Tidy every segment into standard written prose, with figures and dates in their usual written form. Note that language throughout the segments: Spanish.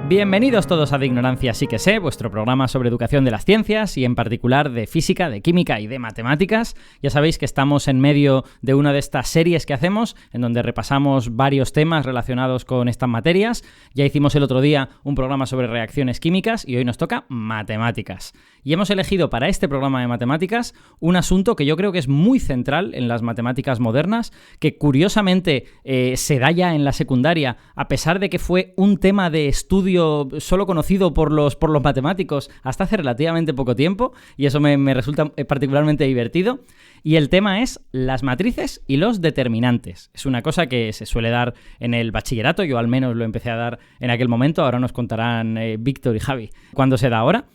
Bienvenidos todos a De Ignorancia Sí que Sé, vuestro programa sobre educación de las ciencias y en particular de física, de química y de matemáticas. Ya sabéis que estamos en medio de una de estas series que hacemos, en donde repasamos varios temas relacionados con estas materias. Ya hicimos el otro día un programa sobre reacciones químicas y hoy nos toca matemáticas. Y hemos elegido para este programa de matemáticas un asunto que yo creo que es muy central en las matemáticas modernas, que curiosamente se da ya en la secundaria, a pesar de que fue un tema de estudio solo conocido por los matemáticos hasta hace relativamente poco tiempo, y eso me resulta particularmente divertido. Y el tema es las matrices y los determinantes. Es una cosa que se suele dar en el bachillerato, yo al menos lo empecé a dar en aquel momento, ahora nos contarán Víctor y Javi cuándo se da ahora.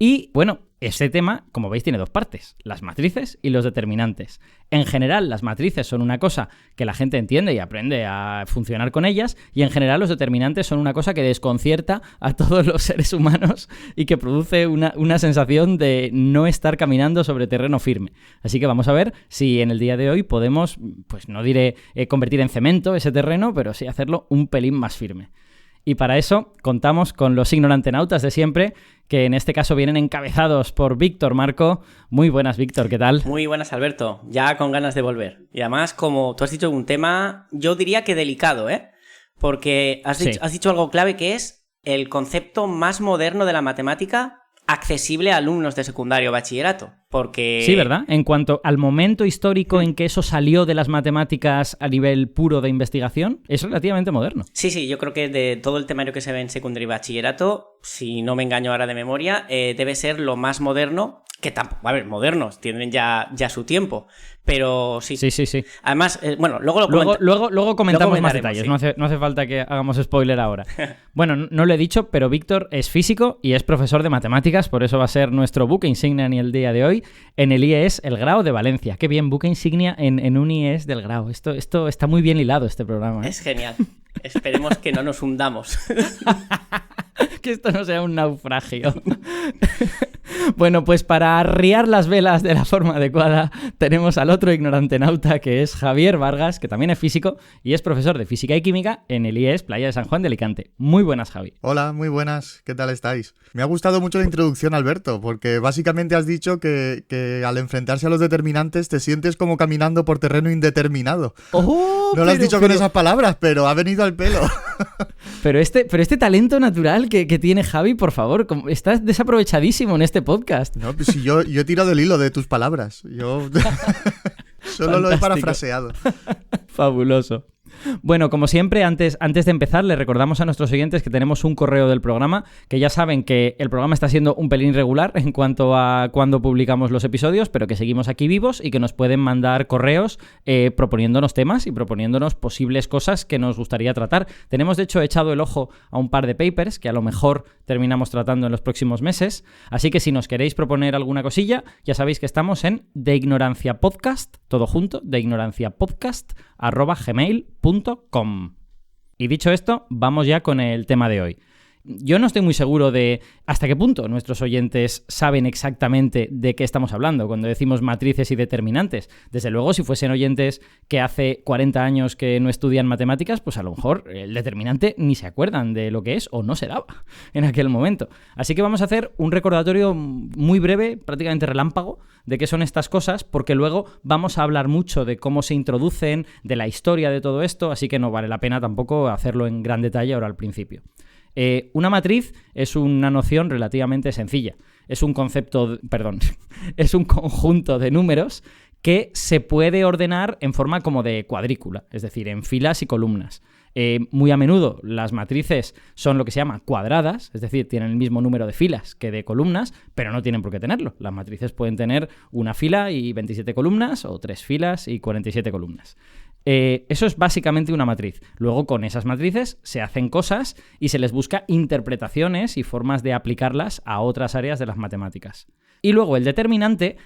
Y bueno, este tema, como veis, tiene dos partes, las matrices y los determinantes. En general, las matrices son una cosa que la gente entiende y aprende a funcionar con ellas, y en general los determinantes son una cosa que desconcierta a todos los seres humanos y que produce una sensación de no estar caminando sobre terreno firme. Así que vamos a ver si en el día de hoy podemos, pues no diré convertir en cemento ese terreno, pero sí hacerlo un pelín más firme. Y para eso contamos con los ignorantenautas de siempre, que en este caso vienen encabezados por Víctor Marco. Muy buenas, Víctor, ¿qué tal? Muy buenas, Alberto. Ya con ganas de volver. Y además, como tú has dicho, un tema, yo diría que delicado, ¿eh? Porque has dicho algo clave, que es el concepto más moderno de la matemática accesible a alumnos de secundario o bachillerato. Porque... Sí, ¿verdad? En cuanto al momento histórico en que eso salió de las matemáticas a nivel puro de investigación, es relativamente moderno. Sí, yo creo que de todo el temario que se ve en secundario y bachillerato, si no me engaño ahora de memoria, debe ser lo más moderno, que tampoco, a ver, modernos, tienen ya su tiempo, pero sí. Sí. Además, bueno, luego comentamos más detalles, sí. No hace falta que hagamos spoiler ahora. Bueno, no lo he dicho, pero Víctor es físico y es profesor de matemáticas, por eso va a ser nuestro buque insignia en el día de hoy, en el IES El Grao de Valencia. Qué bien, buque insignia en un IES del Grao. Esto está muy bien hilado, este programa, ¿eh? Es genial. Esperemos que no nos hundamos. Que esto no sea un naufragio. Bueno, pues para arriar las velas de la forma adecuada tenemos al otro ignorantenauta, que es Javier Vargas, que también es físico y es profesor de física y química en el IES Playa de San Juan de Alicante. Muy buenas, Javi. Hola, muy buenas. ¿Qué tal estáis? Me ha gustado mucho la introducción, Alberto, porque básicamente has dicho que al enfrentarse a los determinantes te sientes como caminando por terreno indeterminado. No lo has dicho con esas palabras, pero ha venido al pelo. Pero este talento natural que tiene Javi, por favor, estás desaprovechadísimo en este podcast. No, pues si yo he tirado el hilo de tus palabras. Yo solo lo he parafraseado. Fabuloso. Bueno, como siempre, antes de empezar, les recordamos a nuestros oyentes que tenemos un correo del programa, que ya saben que el programa está siendo un pelín irregular en cuanto a cuándo publicamos los episodios, pero que seguimos aquí vivos y que nos pueden mandar correos proponiéndonos temas y proponiéndonos posibles cosas que nos gustaría tratar. Tenemos, de hecho, echado el ojo a un par de papers que a lo mejor terminamos tratando en los próximos meses, así que si nos queréis proponer alguna cosilla, ya sabéis que estamos en deignoranciapodcast, todo junto, deignoranciapodcast@gmail.com. Y dicho esto, vamos ya con el tema de hoy. Yo no estoy muy seguro de hasta qué punto nuestros oyentes saben exactamente de qué estamos hablando cuando decimos matrices y determinantes. Desde luego, si fuesen oyentes que hace 40 años que no estudian matemáticas, pues a lo mejor el determinante ni se acuerdan de lo que es o no se daba en aquel momento. Así que vamos a hacer un recordatorio muy breve, prácticamente relámpago, de qué son estas cosas, porque luego vamos a hablar mucho de cómo se introducen, de la historia de todo esto, así que no vale la pena tampoco hacerlo en gran detalle ahora al principio. Una matriz es una noción relativamente sencilla. Es un conjunto de números que se puede ordenar en forma como de cuadrícula, es decir, en filas y columnas. Muy a menudo las matrices son lo que se llama cuadradas, es decir, tienen el mismo número de filas que de columnas, pero no tienen por qué tenerlo. Las matrices pueden tener una fila y 27 columnas o 3 filas y 47 columnas. Eso es básicamente una matriz. Luego, con esas matrices se hacen cosas y se les busca interpretaciones y formas de aplicarlas a otras áreas de las matemáticas. Y luego el determinante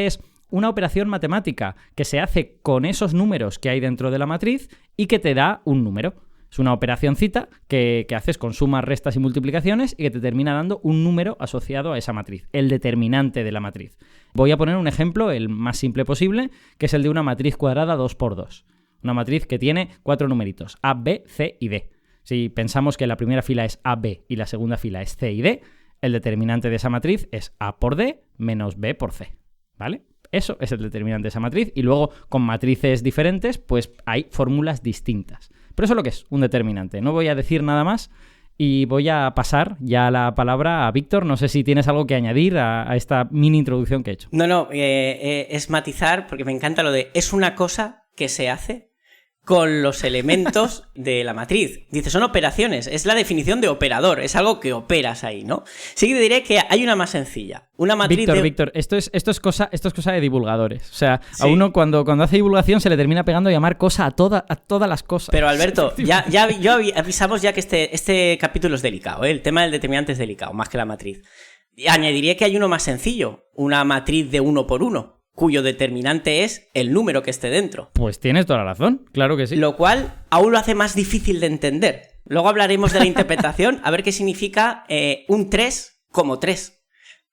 es una operación matemática que se hace con esos números que hay dentro de la matriz y que te da un número. Es una operacioncita que haces con sumas, restas y multiplicaciones y que te termina dando un número asociado a esa matriz, el determinante de la matriz. Voy a poner un ejemplo, el más simple posible, que es el de una matriz cuadrada 2×2. Una matriz que tiene 4 numeritos, A, B, C y D. Si pensamos que la primera fila es AB y la segunda fila es C y D, el determinante de esa matriz es A por D menos B por C, ¿vale? Eso es el determinante de esa matriz y luego con matrices diferentes pues hay fórmulas distintas. Pero eso es lo que es un determinante. No voy a decir nada más y voy a pasar ya la palabra a Víctor. No sé si tienes algo que añadir a esta mini introducción que he hecho. No, es matizar porque me encanta lo de es una cosa que se hace con los elementos de la matriz. Dice, son operaciones, es la definición de operador, es algo que operas ahí, ¿no? Sí que diré que hay una más sencilla. Una matriz Víctor, esto es cosa de divulgadores. O sea, sí. A uno cuando hace divulgación se le termina pegando a llamar cosa a todas las cosas. Pero Alberto, ya avisamos ya que este capítulo es delicado, ¿eh? El tema del determinante es delicado, más que la matriz. Añadiría que hay uno más sencillo, una matriz de 1 por 1. Cuyo determinante es el número que esté dentro. Pues tienes toda la razón, claro que sí. Lo cual aún lo hace más difícil de entender. Luego hablaremos de la interpretación, a ver qué significa un 3 como 3,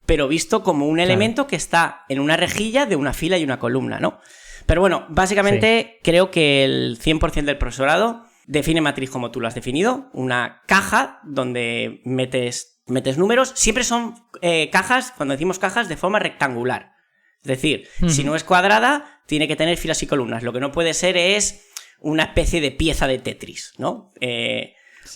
pero visto como un elemento que está en una rejilla de una fila y una columna, ¿no? Pero bueno, básicamente creo que el 100% del profesorado define matriz como tú lo has definido, una caja donde metes números. Siempre son cajas, cuando decimos cajas, de forma rectangular. Es decir, si no es cuadrada, tiene que tener filas y columnas. Lo que no puede ser es una especie de pieza de Tetris, ¿no?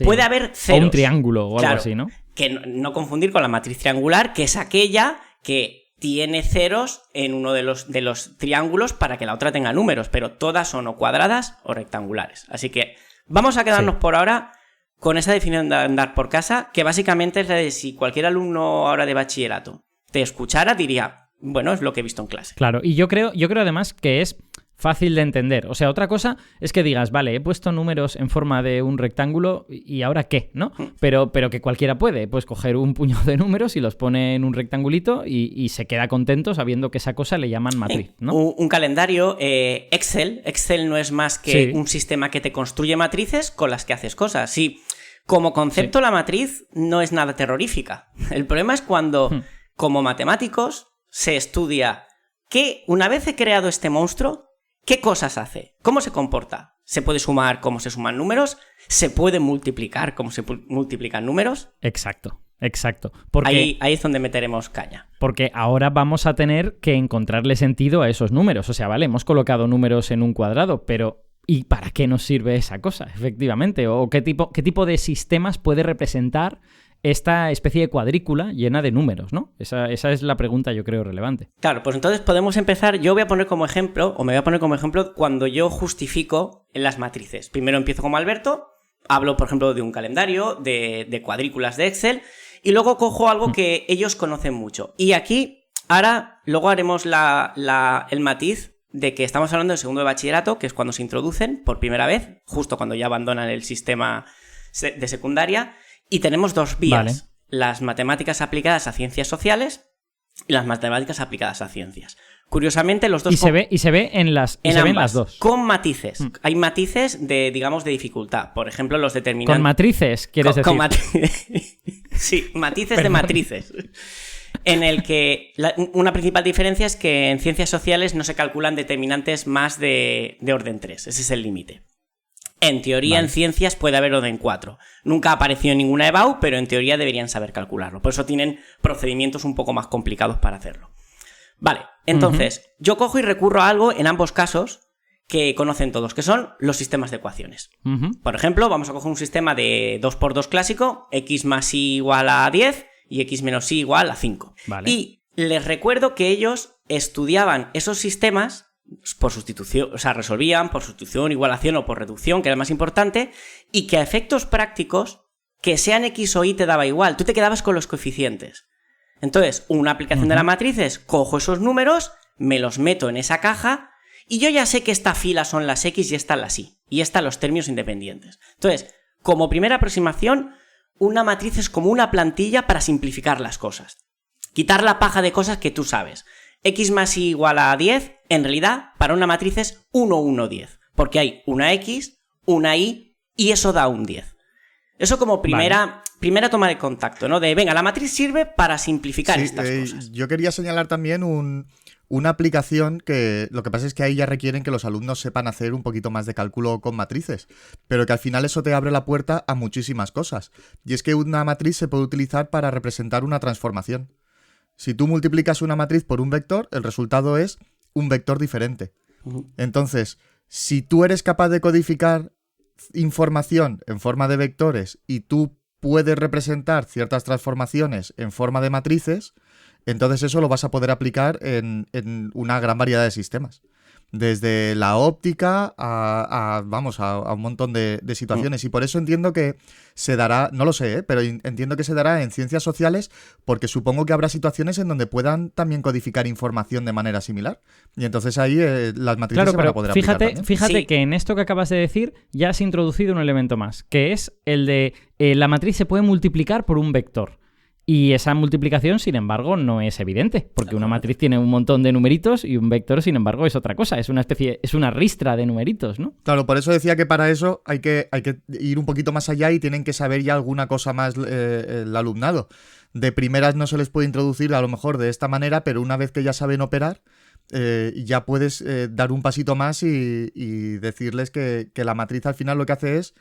Puede haber ceros. O un triángulo o algo así, ¿no? Que no confundir con la matriz triangular, que es aquella que tiene ceros en uno de los triángulos para que la otra tenga números, pero todas son o cuadradas o rectangulares. Así que vamos a quedarnos por ahora con esa definición de andar por casa, que básicamente es la de si cualquier alumno ahora de bachillerato te escuchara, diría... Bueno, es lo que he visto en clase. Claro, y yo creo además que es fácil de entender. O sea, otra cosa es que digas, vale, he puesto números en forma de un rectángulo y ¿ahora qué? ¿No? Pero que cualquiera puede, pues coger un puñado de números y los pone en un rectangulito y se queda contento sabiendo que esa cosa le llaman matriz, ¿no? Un calendario, Excel no es más que un sistema que te construye matrices con las que haces cosas. Sí, como concepto la matriz no es nada terrorífica. El problema es cuando, como matemáticos, se estudia que una vez he creado este monstruo, ¿qué cosas hace? ¿Cómo se comporta? ¿Se puede sumar como se suman números? ¿Se puede multiplicar como se multiplican números? Exacto. Porque, ahí es donde meteremos caña. Porque ahora vamos a tener que encontrarle sentido a esos números. O sea, vale, hemos colocado números en un cuadrado, pero ¿y para qué nos sirve esa cosa, efectivamente? ¿O qué tipo de sistemas puede representar esta especie de cuadrícula llena de números, ¿no? Esa es la pregunta, yo creo, relevante. Claro, pues entonces podemos empezar. Yo me voy a poner como ejemplo cuando yo justifico en las matrices. Primero empiezo como Alberto, hablo, por ejemplo, de un calendario, de cuadrículas de Excel, y luego cojo algo que ellos conocen mucho. Y aquí, luego haremos el matiz de que estamos hablando del segundo de bachillerato, que es cuando se introducen por primera vez, justo cuando ya abandonan el sistema de secundaria. Y tenemos dos vías, vale. Las matemáticas aplicadas a ciencias sociales y las matemáticas aplicadas a ciencias. Curiosamente, los dos... Y se ve en las dos. Con matices. Hay matices de dificultad. Por ejemplo, los determinantes... ¿Con matrices, quieres decir? Sí, matices de matrices. En el que una principal diferencia es que en ciencias sociales no se calculan determinantes más de orden 3. Ese es el límite. En teoría, vale. En ciencias puede haber orden 4. Nunca ha aparecido ninguna EBAU, pero en teoría deberían saber calcularlo. Por eso tienen procedimientos un poco más complicados para hacerlo. Vale, entonces, yo cojo y recurro a algo en ambos casos que conocen todos, que son los sistemas de ecuaciones. Por ejemplo, vamos a coger un sistema de 2x2 clásico, x más y igual a 10 y x menos y igual a 5. Vale. Y les recuerdo que ellos estudiaban esos sistemas por sustitución, o sea, resolvían por sustitución, igualación o por reducción, que era el más importante, y que a efectos prácticos, que sean x o y te daba igual, tú te quedabas con los coeficientes. Entonces, una aplicación de la matriz es, cojo esos números, me los meto en esa caja, y yo ya sé que esta fila son las x y esta las y esta los términos independientes. Entonces, como primera aproximación, una matriz es como una plantilla para simplificar las cosas. Quitar la paja de cosas que tú sabes. X más y igual a 10, en realidad, para una matriz es 1, 1, 10. Porque hay una X, una Y, y eso da un 10. Eso como primera toma de contacto, ¿no? De, venga, la matriz sirve para simplificar estas cosas. Yo quería señalar también un una aplicación que lo que pasa es que ahí ya requieren que los alumnos sepan hacer un poquito más de cálculo con matrices, pero que al final eso te abre la puerta a muchísimas cosas. Y es que una matriz se puede utilizar para representar una transformación. Si tú multiplicas una matriz por un vector, el resultado es un vector diferente. Entonces, si tú eres capaz de codificar información en forma de vectores y tú puedes representar ciertas transformaciones en forma de matrices, entonces eso lo vas a poder aplicar en una gran variedad de sistemas. Desde la óptica a un montón de situaciones. Y por eso entiendo que se dará, no lo sé, pero entiendo que se dará en ciencias sociales, porque supongo que habrá situaciones en donde puedan también codificar información de manera similar. Y entonces ahí las matrices se van a poder aplicar también. Fíjate Sí. que en esto que acabas de decir ya has introducido un elemento más, que es el de la matriz se puede multiplicar por un vector. Y esa multiplicación, sin embargo, no es evidente, porque una matriz tiene un montón de numeritos y un vector, sin embargo, es otra cosa, es una ristra de numeritos, ¿no? Claro, por eso decía que para eso hay que ir un poquito más allá y tienen que saber ya alguna cosa más el alumnado. De primeras no se les puede introducir a lo mejor de esta manera, pero una vez que ya saben operar, ya puedes dar un pasito más y decirles que la matriz al final lo que hace es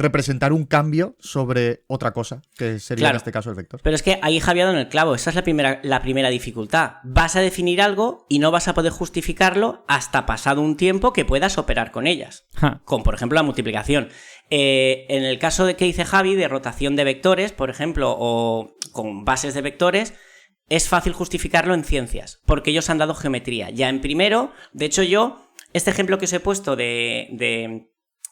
representar un cambio sobre otra cosa, que sería en este caso el vector. Pero es que ahí Javi ha dado en el clavo, esa es la primera dificultad. Vas a definir algo y no vas a poder justificarlo hasta pasado un tiempo que puedas operar con ellas. Con, por ejemplo, la multiplicación. En el caso de que dice Javi, de rotación de vectores, por ejemplo, o con bases de vectores, es fácil justificarlo en ciencias, porque ellos han dado geometría. Ya en primero, de hecho yo, este ejemplo que os he puesto de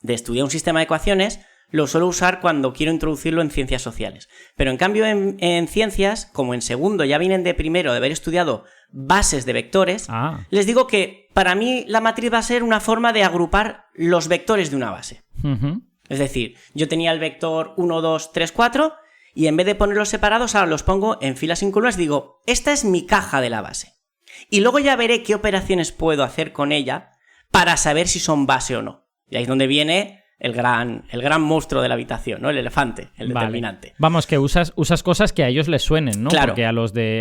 estudiar un sistema de ecuaciones, lo suelo usar cuando quiero introducirlo en ciencias sociales. Pero en cambio en ciencias, como en segundo ya vienen de primero de haber estudiado bases de vectores, les digo que para mí la matriz va a ser una forma de agrupar los vectores de una base. Es decir, yo tenía el vector 1, 2, 3, 4 y en vez de ponerlos separados ahora los pongo en filas sin columnas. Digo, esta es mi caja de la base. Y luego ya veré qué operaciones puedo hacer con ella para saber si son base o no. Y ahí es donde viene el gran monstruo de la habitación, ¿no? El elefante, el determinante. Vamos, que usas cosas que a ellos les suenen, ¿no? Claro. Porque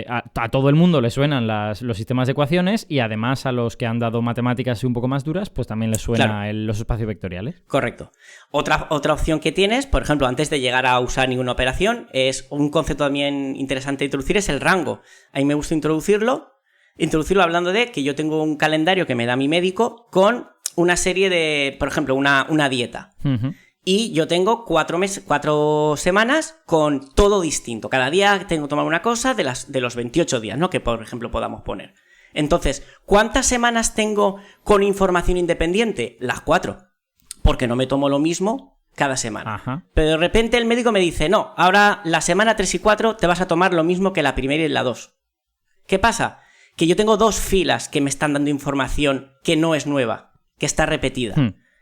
a todo el mundo les suenan los sistemas de ecuaciones y además a los que han dado matemáticas un poco más duras, pues también les suena los espacios vectoriales. Correcto. Otra opción que tienes, por ejemplo, antes de llegar a usar ninguna operación, es un concepto también interesante de introducir, es el rango. A mí me gusta introducirlo hablando de que yo tengo un calendario que me da mi médico con una serie de, por ejemplo, una dieta. Y yo tengo 4 semanas con todo distinto. Cada día tengo que tomar una cosa de los 28 días, ¿no? Que, por ejemplo, podamos poner. Entonces, ¿cuántas semanas tengo con información independiente? Las 4. Porque no me tomo lo mismo cada semana. Pero de repente el médico me dice, no, ahora la semana 3 y 4 te vas a tomar lo mismo que la primera y la 2. ¿Qué pasa? Que yo tengo 2 filas que me están dando información que no es nueva, que está repetida.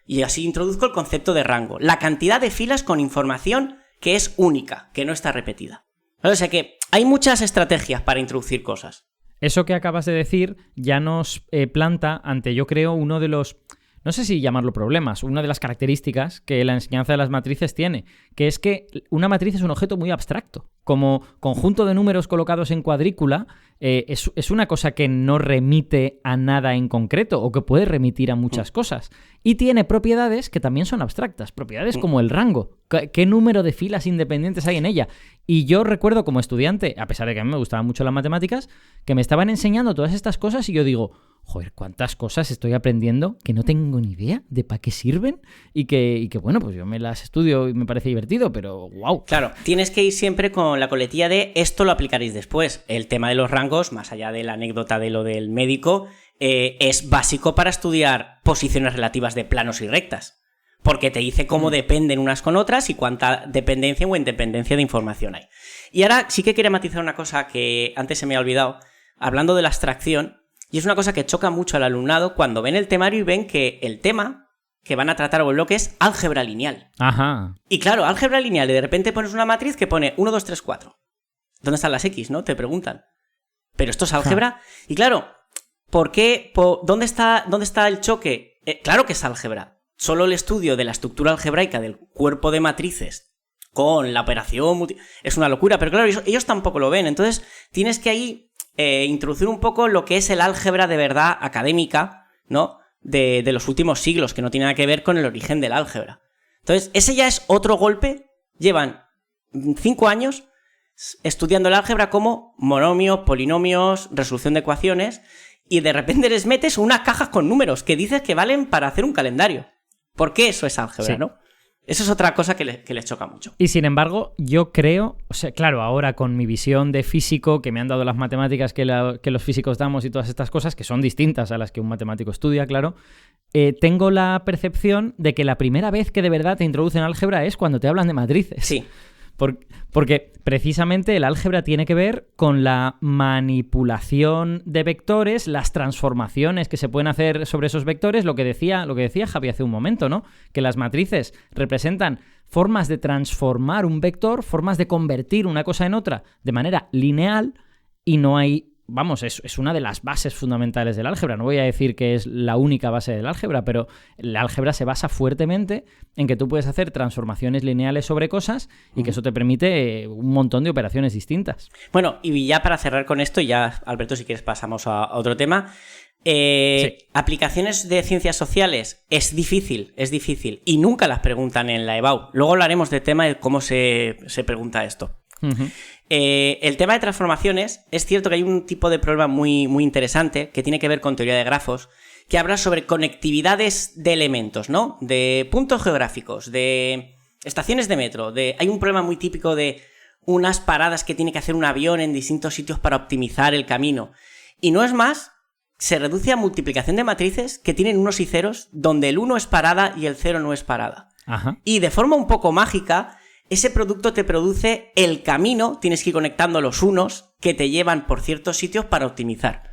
Y así introduzco el concepto de rango. La cantidad de filas con información que es única, que no está repetida. O sea que hay muchas estrategias para introducir cosas. Eso que acabas de decir ya nos planta ante, yo creo, uno de los... No sé si llamarlo problemas, una de las características que la enseñanza de las matrices tiene, que es que una matriz es un objeto muy abstracto. Como conjunto de números colocados en cuadrícula, es una cosa que no remite a nada en concreto o que puede remitir a muchas cosas. Y tiene propiedades que también son abstractas, propiedades como el rango. ¿Qué número de filas independientes hay en ella? Y yo recuerdo como estudiante, a pesar de que a mí me gustaban mucho las matemáticas, que me estaban enseñando todas estas cosas y yo digo, joder, cuántas cosas estoy aprendiendo que no tengo ni idea de para qué sirven y que bueno, pues yo me las estudio y me parece divertido, pero wow. Claro, tienes que ir siempre con la coletilla de esto lo aplicaréis después. El tema de los rangos, más allá de la anécdota de lo del médico, es básico para estudiar posiciones relativas de planos y rectas. Porque te dice cómo dependen unas con otras y cuánta dependencia o independencia de información hay. Y ahora sí que quería matizar una cosa que antes se me ha olvidado, hablando de la abstracción, y es una cosa que choca mucho al alumnado cuando ven el temario y ven que el tema que van a tratar o el bloque es álgebra lineal. Y claro, álgebra lineal, y de repente pones una matriz que pone 1, 2, 3, 4. ¿Dónde están las X, no? Te preguntan. ¿Pero esto es álgebra? Y claro, ¿por qué? ¿Dónde está el choque? Claro que es álgebra. Solo el estudio de la estructura algebraica del cuerpo de matrices con la operación es una locura, pero claro, ellos tampoco lo ven. Entonces tienes que ahí introducir un poco lo que es el álgebra de verdad académica, ¿no? De los últimos siglos, que no tiene nada que ver con el origen del álgebra. Entonces, ese ya es otro golpe. Llevan 5 años estudiando el álgebra como monomios, polinomios, resolución de ecuaciones, y de repente les metes unas cajas con números que dices que valen para hacer un calendario. ¿Por qué eso es álgebra, no? Eso es otra cosa que les choca mucho. Y sin embargo, yo creo, o sea, claro, ahora con mi visión de físico, que me han dado las matemáticas que los físicos damos y todas estas cosas, que son distintas a las que un matemático estudia, claro, tengo la percepción de que la primera vez que de verdad te introducen álgebra es cuando te hablan de matrices. Sí. Porque precisamente el álgebra tiene que ver con la manipulación de vectores, las transformaciones que se pueden hacer sobre esos vectores, lo que decía Javi hace un momento, ¿no? Que las matrices representan formas de transformar un vector, formas de convertir una cosa en otra de manera lineal, y no hay... Vamos, es una de las bases fundamentales del álgebra. No voy a decir que es la única base del álgebra, pero el álgebra se basa fuertemente en que tú puedes hacer transformaciones lineales sobre cosas y que eso te permite un montón de operaciones distintas. Bueno, y ya para cerrar con esto, ya, Alberto, si quieres pasamos a otro tema. Sí. Aplicaciones de ciencias sociales es difícil, y nunca las preguntan en la EBAU. Luego hablaremos del tema de cómo se pregunta esto. Uh-huh. El tema de transformaciones, es cierto que hay un tipo de problema muy, muy interesante que tiene que ver con teoría de grafos, que habla sobre conectividades de elementos, ¿no? De puntos geográficos, de estaciones de metro, hay un problema muy típico de unas paradas que tiene que hacer un avión en distintos sitios para optimizar el camino. Y no es más, se reduce a multiplicación de matrices que tienen unos y ceros, donde el 1 es parada y el 0 no es parada. Ajá. Y de forma un poco mágica, ese producto te produce el camino, tienes que ir conectando los unos que te llevan por ciertos sitios para optimizar.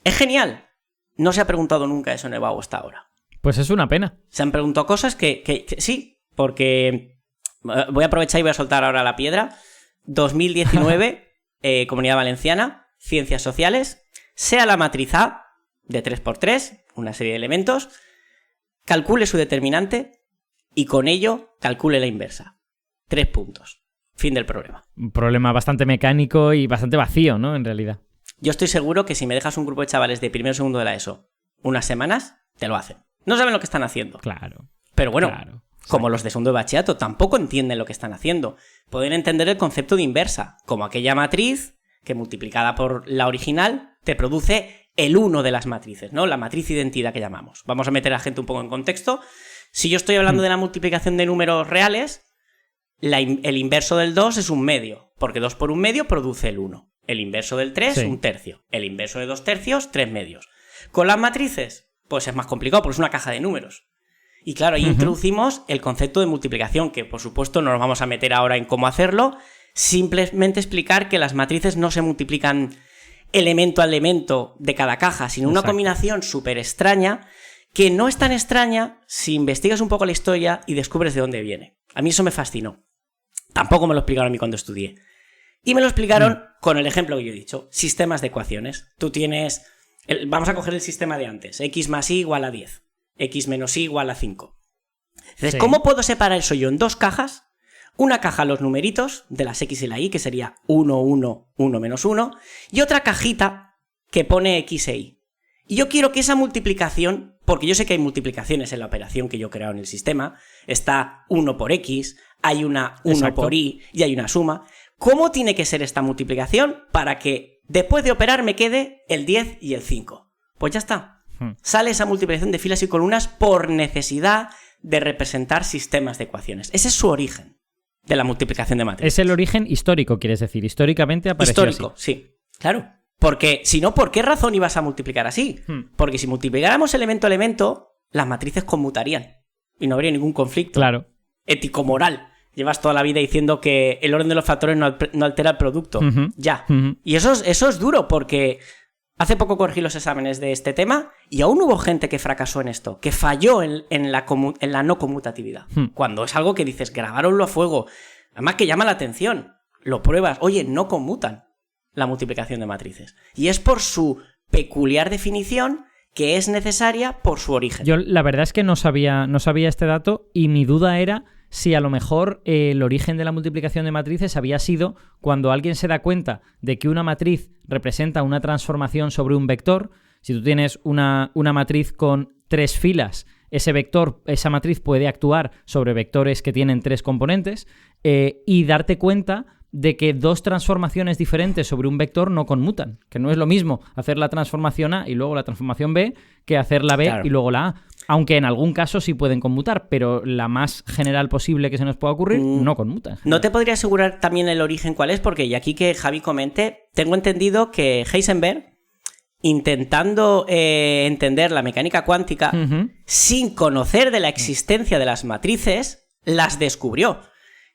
Es genial. No se ha preguntado nunca eso en EBAU hasta ahora. Pues es una pena. Se han preguntado cosas que sí, porque voy a aprovechar y voy a soltar ahora la piedra. 2019, Comunidad Valenciana, Ciencias Sociales, sea la matriz A de 3×3, una serie de elementos, calcule su determinante y con ello calcule la inversa. 3 puntos. Fin del problema. Un problema bastante mecánico y bastante vacío, ¿no? En realidad. Yo estoy seguro que si me dejas un grupo de chavales de primero o segundo de la ESO unas semanas, te lo hacen. No saben lo que están haciendo. Claro. Pero bueno, claro, como los de segundo de bachillerato, tampoco entienden lo que están haciendo. Pueden entender el concepto de inversa, como aquella matriz que multiplicada por la original te produce el 1 de las matrices, ¿no? La matriz identidad que llamamos. Vamos a meter a la gente un poco en contexto. Si yo estoy hablando de la multiplicación de números reales, el inverso del 2 es un medio, porque 2 por un medio produce el 1. El inverso del 3, sí, un tercio. El inverso de 2 tercios, 3 medios. Con las matrices, pues es más complicado, porque es una caja de números. Y claro, ahí introducimos el concepto de multiplicación, que por supuesto no nos vamos a meter ahora en cómo hacerlo, simplemente explicar que las matrices no se multiplican elemento a elemento de cada caja, sino una combinación súper extraña, que no es tan extraña si investigas un poco la historia y descubres de dónde viene. A mí eso me fascinó. Tampoco me lo explicaron a mí cuando estudié. Y me lo explicaron con el ejemplo que yo he dicho, sistemas de ecuaciones. Tú tienes... vamos a coger el sistema de antes, x más y igual a 10, x menos y igual a 5. Entonces, ¿cómo puedo separar eso yo en 2 cajas? Una caja los numeritos de las x y la y, que sería 1, 1, 1 menos 1, y otra cajita que pone x e y. Y yo quiero que esa multiplicación, porque yo sé que hay multiplicaciones en la operación que yo he creado en el sistema, está 1 por x, hay una 1 por y y hay una suma. ¿Cómo tiene que ser esta multiplicación para que después de operar me quede el 10 y el 5? Pues ya está. Sale esa multiplicación de filas y columnas por necesidad de representar sistemas de ecuaciones. Ese es su origen de la multiplicación de matrices. Es el origen histórico, quieres decir. Históricamente apareció histórico, así. Sí, claro. Porque si no, ¿por qué razón ibas a multiplicar así? Porque si multiplicáramos elemento a elemento, las matrices conmutarían y no habría ningún conflicto ético-moral. Llevas toda la vida diciendo que el orden de los factores no altera el producto. Ya. Y eso es duro, porque hace poco corregí los exámenes de este tema y aún hubo gente que fracasó en esto, que falló en la no conmutatividad. Cuando es algo que dices, grabaronlo a fuego. Además que llama la atención. Lo pruebas. Oye, no conmutan la multiplicación de matrices. Y es por su peculiar definición que es necesaria por su origen. Yo la verdad es que no sabía este dato y mi duda era si a lo mejor el origen de la multiplicación de matrices había sido cuando alguien se da cuenta de que una matriz representa una transformación sobre un vector. Si tú tienes una matriz con 3 filas, esa matriz puede actuar sobre vectores que tienen 3 componentes y darte cuenta de que 2 transformaciones diferentes sobre un vector no conmutan, que no es lo mismo hacer la transformación A y luego la transformación B que hacer la B y luego la A. Aunque en algún caso sí pueden conmutar, pero la más general posible que se nos pueda ocurrir no conmuta. No te podría asegurar también el origen cuál es, porque y aquí que Javi comente, tengo entendido que Heisenberg, intentando entender la mecánica cuántica, sin conocer de la existencia de las matrices, las descubrió.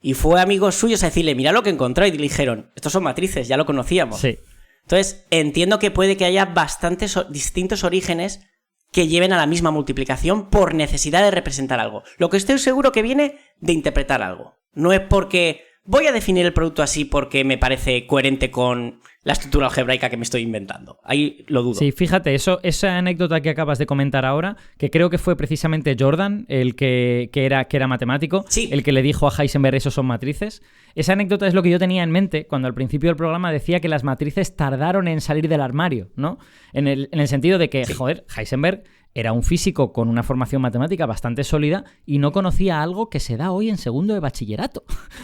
Y fue amigos suyos a decirle, mira lo que encontró, y le dijeron, estos son matrices, ya lo conocíamos. Sí. Entonces, entiendo que puede que haya bastantes distintos orígenes que lleven a la misma multiplicación por necesidad de representar algo. Lo que estoy seguro que viene de interpretar algo. No es porque voy a definir el producto así porque me parece coherente con la estructura algebraica que me estoy inventando. Ahí lo dudo. Sí, fíjate, esa anécdota que acabas de comentar ahora, que creo que fue precisamente Jordan, el que era matemático, sí, el que le dijo a Heisenberg, esos son matrices. Esa anécdota es lo que yo tenía en mente cuando al principio del programa decía que las matrices tardaron en salir del armario, ¿no? En el sentido de que, joder, Heisenberg era un físico con una formación matemática bastante sólida y no conocía algo que se da hoy en segundo de bachillerato.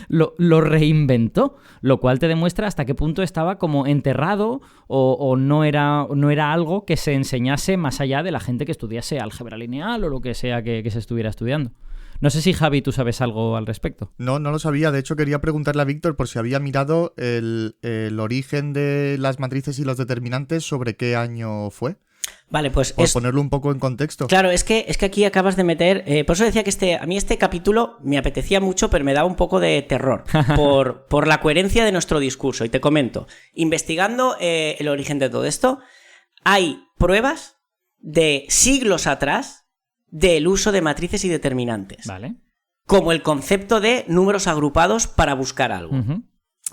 Lo reinventó, lo cual te demuestra hasta qué punto estaba como enterrado o no era algo que se enseñase más allá de la gente que estudiase álgebra lineal o lo que sea que se estuviera estudiando. No sé si, Javi, tú sabes algo al respecto. No lo sabía. De hecho, quería preguntarle a Víctor por si había mirado el origen de las matrices y los determinantes, sobre qué año fue. Vale, pues por ponerlo un poco en contexto. Claro, es que aquí acabas de meter... por eso decía que a mí este capítulo me apetecía mucho, pero me daba un poco de terror por la coherencia de nuestro discurso. Y te comento, investigando el origen de todo esto, hay pruebas de siglos atrás del uso de matrices y determinantes. Vale. Como el concepto de números agrupados para buscar algo. Uh-huh.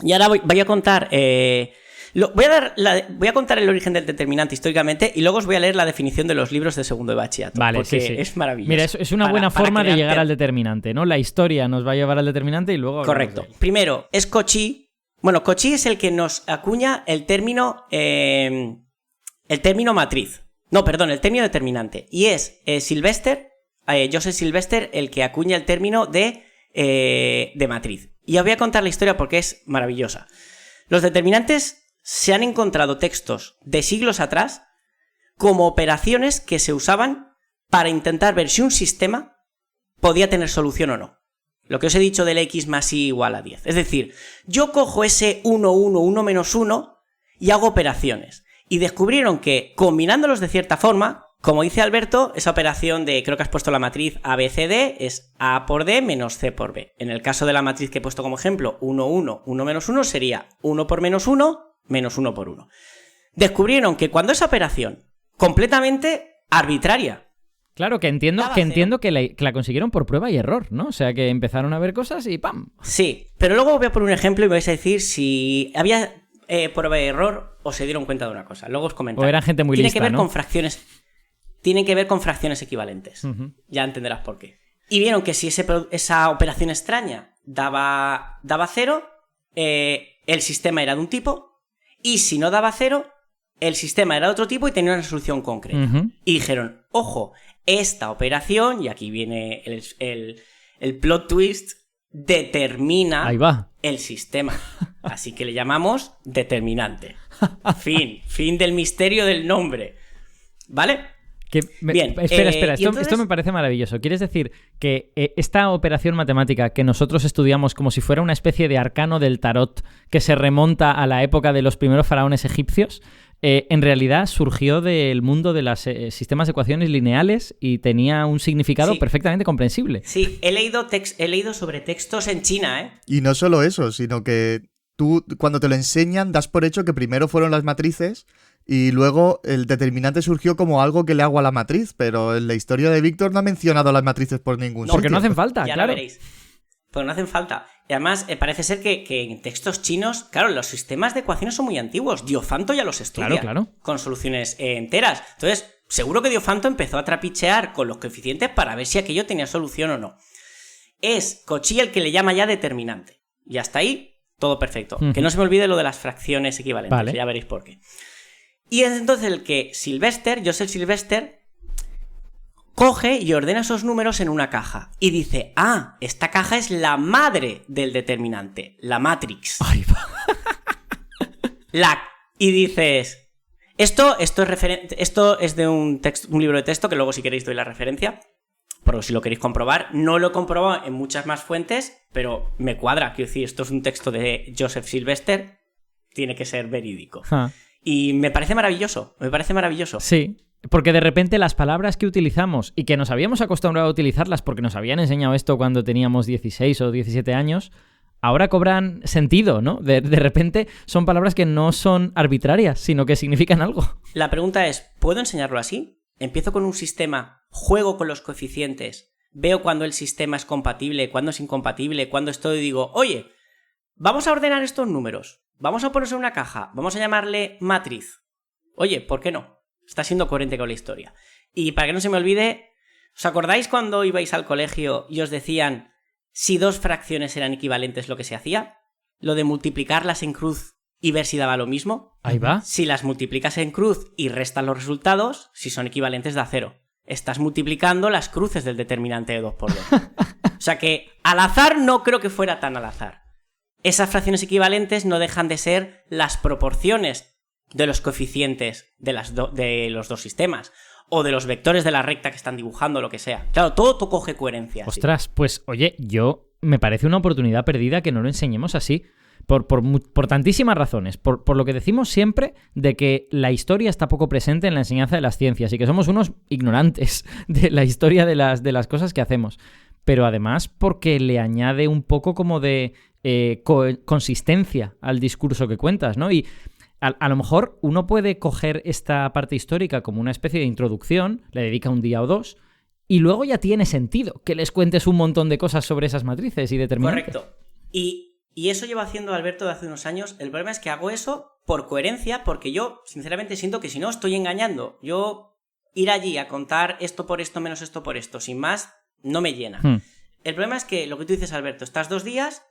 Y ahora voy a contar... voy a contar el origen del determinante históricamente y luego os voy a leer la definición de los libros de segundo de bachillerato. Vale, porque sí. Es maravilloso. Mira, es una buena forma de llegar al determinante, ¿no? La historia nos va a llevar al determinante y luego... Correcto. Primero, es Cauchy. Bueno, Cauchy es el que nos acuña el término matriz. No, perdón, el término determinante. Y es Joseph Sylvester, el que acuña el término de matriz. Y os voy a contar la historia porque es maravillosa. Los determinantes... se han encontrado textos de siglos atrás como operaciones que se usaban para intentar ver si un sistema podía tener solución o no. Lo que os he dicho del x más y igual a 10. Es decir, yo cojo ese 1, 1, 1 menos 1 y hago operaciones. Y descubrieron que, combinándolos de cierta forma, como dice Alberto, esa operación de, creo que has puesto la matriz ABCD, es A por D menos C por B. En el caso de la matriz que he puesto como ejemplo, 1, 1, 1 menos 1, sería 1 por menos 1, menos 1 por 1. Descubrieron que cuando esa operación, completamente arbitraria... Claro, que entiendo que la consiguieron por prueba y error, ¿no? O sea, que empezaron a ver cosas y ¡pam! Sí, pero luego voy a poner un ejemplo y me vais a decir si había prueba y error o se dieron cuenta de una cosa. Luego os comentaré. O eran gente muy lista, Tiene que ver ¿no? con fracciones... Tienen que ver con fracciones equivalentes. Uh-huh. Ya entenderás por qué. Y vieron que si esa operación extraña daba 0, el sistema era de un tipo... Y si no daba 0, el sistema era de otro tipo y tenía una solución concreta. Uh-huh. Y dijeron, ojo, esta operación, y aquí viene el plot twist, determina el sistema. Así que le llamamos determinante. Fin del misterio del nombre. ¿Vale? Bien, espera, esto me parece maravilloso. ¿Quieres decir que esta operación matemática que nosotros estudiamos como si fuera una especie de arcano del tarot que se remonta a la época de los primeros faraones egipcios, en realidad surgió del mundo de los sistemas de ecuaciones lineales y tenía un significado perfectamente comprensible? Sí, he leído sobre textos en China, ¿eh? Y no solo eso, sino que tú, cuando te lo enseñan, das por hecho que primero fueron las matrices y luego el determinante surgió como algo que le hago a la matriz, pero en la historia de Víctor no ha mencionado las matrices por ningún sitio. Porque no hacen falta, ya claro. Lo veréis. Porque no hacen falta. Y además, parece ser que en textos chinos, claro, los sistemas de ecuaciones son muy antiguos. Diofanto ya los estudia. Claro. Con soluciones enteras. Entonces, seguro que Diofanto empezó a trapichear con los coeficientes para ver si aquello tenía solución o no. es Cauchy el que le llama ya determinante. Y hasta ahí, todo perfecto. Que no se me olvide lo de las fracciones equivalentes, vale. Ya veréis por qué. Y es entonces el que Joseph Sylvester, coge y ordena esos números en una caja. Y dice, esta caja es la madre del determinante, la matrix. Ahí va. Y dices, esto es de un libro de texto, que luego si queréis doy la referencia, pero si lo queréis comprobar, no lo he comprobado en muchas más fuentes, pero me cuadra, quiero decir, esto es un texto de Joseph Sylvester, tiene que ser verídico. Y me parece maravilloso. Sí, porque de repente las palabras que utilizamos y que nos habíamos acostumbrado a utilizarlas porque nos habían enseñado esto cuando teníamos 16 o 17 años, ahora cobran sentido, ¿no? De repente son palabras que no son arbitrarias, sino que significan algo. La pregunta es, ¿puedo enseñarlo así? Empiezo con un sistema, juego con los coeficientes, veo cuándo el sistema es compatible, cuándo es incompatible, cuándo estoy y digo, oye, vamos a ordenar estos números, vamos a ponerse en una caja, vamos a llamarle matriz. Oye, ¿por qué no? Está siendo coherente con la historia. Y para que no se me olvide, ¿os acordáis cuando ibais al colegio y os decían si dos fracciones eran equivalentes lo que se hacía? Lo de multiplicarlas en cruz y ver si daba lo mismo. Ahí va. Si las multiplicas en cruz y restas los resultados, si son equivalentes da 0. Estás multiplicando las cruces del determinante de 2 por 2. O sea que al azar no creo que fuera tan al azar. Esas fracciones equivalentes no dejan de ser las proporciones de los coeficientes de los dos sistemas, o de los vectores de la recta que están dibujando, lo que sea. Claro, todo coge coherencia. Ostras, ¿sí? Pues oye, me parece una oportunidad perdida que no lo enseñemos así. Por tantísimas razones. Por lo que decimos siempre de que la historia está poco presente en la enseñanza de las ciencias y que somos unos ignorantes de la historia de las cosas que hacemos. Pero además porque le añade un poco como de consistencia al discurso que cuentas, ¿no? Y a lo mejor uno puede coger esta parte histórica como una especie de introducción, le dedica un día o dos, y luego ya tiene sentido que les cuentes un montón de cosas sobre esas matrices y determinantes. Correcto. Y eso llevo haciendo Alberto de hace unos años. El problema es que hago eso por coherencia, porque yo, sinceramente, siento que si no, estoy engañando. Yo ir allí a contar esto por esto menos esto por esto, sin más, no me llena. El problema es que lo que tú dices, Alberto, estás 2 días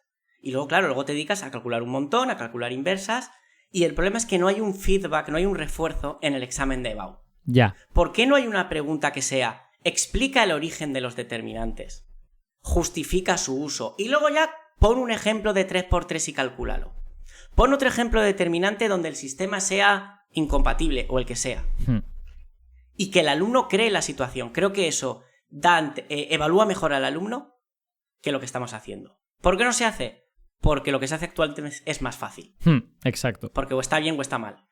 y luego, claro, luego te dedicas a calcular un montón, a calcular inversas, y el problema es que no hay un feedback, no hay un refuerzo en el examen de EBAU. Ya. ¿Por qué no hay una pregunta que sea, explica el origen de los determinantes, justifica su uso, y luego ya pon un ejemplo de 3×3 y calcúlalo? Pon otro ejemplo de determinante donde el sistema sea incompatible, o el que sea. Y que el alumno cree la situación. Creo que eso evalúa mejor al alumno que lo que estamos haciendo. ¿Por qué no se hace? Porque lo que se hace actualmente es más fácil. Exacto. Porque o está bien o está mal.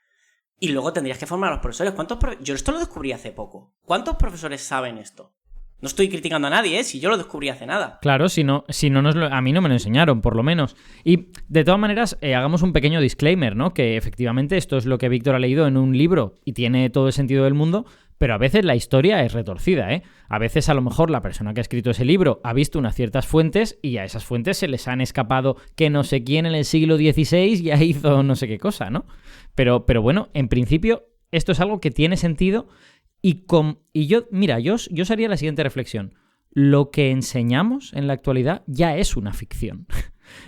Y luego tendrías que formar a los profesores. Yo esto lo descubrí hace poco. ¿Cuántos profesores saben esto? No estoy criticando a nadie, si yo lo descubrí hace nada. Claro, si no a mí no me lo enseñaron, por lo menos. Y de todas maneras, hagamos un pequeño disclaimer, ¿no? Que efectivamente esto es lo que Víctor ha leído en un libro y tiene todo el sentido del mundo, pero a veces la historia es retorcida, ¿eh? A veces a lo mejor la persona que ha escrito ese libro ha visto unas ciertas fuentes y a esas fuentes se les han escapado que no sé quién en el siglo XVI ya hizo no sé qué cosa, ¿no? Pero bueno, en principio esto es algo que tiene sentido y yo os haría la siguiente reflexión. Lo que enseñamos en la actualidad ya es una ficción.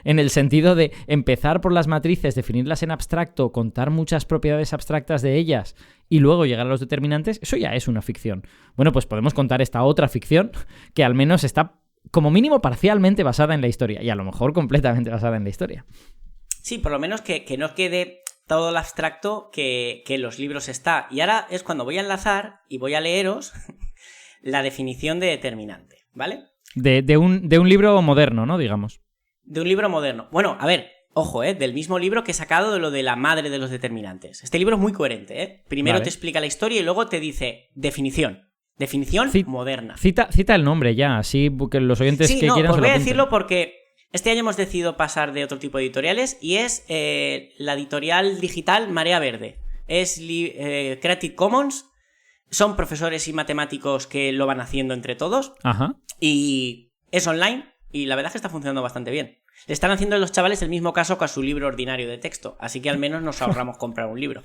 En el sentido de empezar por las matrices, definirlas en abstracto, contar muchas propiedades abstractas de ellas y luego llegar a los determinantes, eso ya es una ficción. Bueno, pues podemos contar esta otra ficción que al menos está como mínimo parcialmente basada en la historia y a lo mejor completamente basada en la historia. Sí, por lo menos que no quede todo el abstracto que en los libros está. Y ahora es cuando voy a enlazar y voy a leeros la definición de determinante, ¿vale? De un libro moderno, ¿no? Digamos. De un libro moderno. Bueno, a ver, ojo, del mismo libro que he sacado de lo de la madre de los determinantes. Este libro es muy coherente, ¿eh? Primero te explica la historia y luego te dice definición. Definición moderna. Cita el nombre ya, así que los oyentes que quieran pues se lo voy a apunten. decirlo porque este año hemos decidido pasar de otro tipo de editoriales y es la editorial digital Marea Verde. Es Creative Commons. Son profesores y matemáticos que lo van haciendo entre todos. Ajá. Y es online y la verdad es que está funcionando bastante bien. Le están haciendo a los chavales el mismo caso que a su libro ordinario de texto, así que al menos nos ahorramos comprar un libro.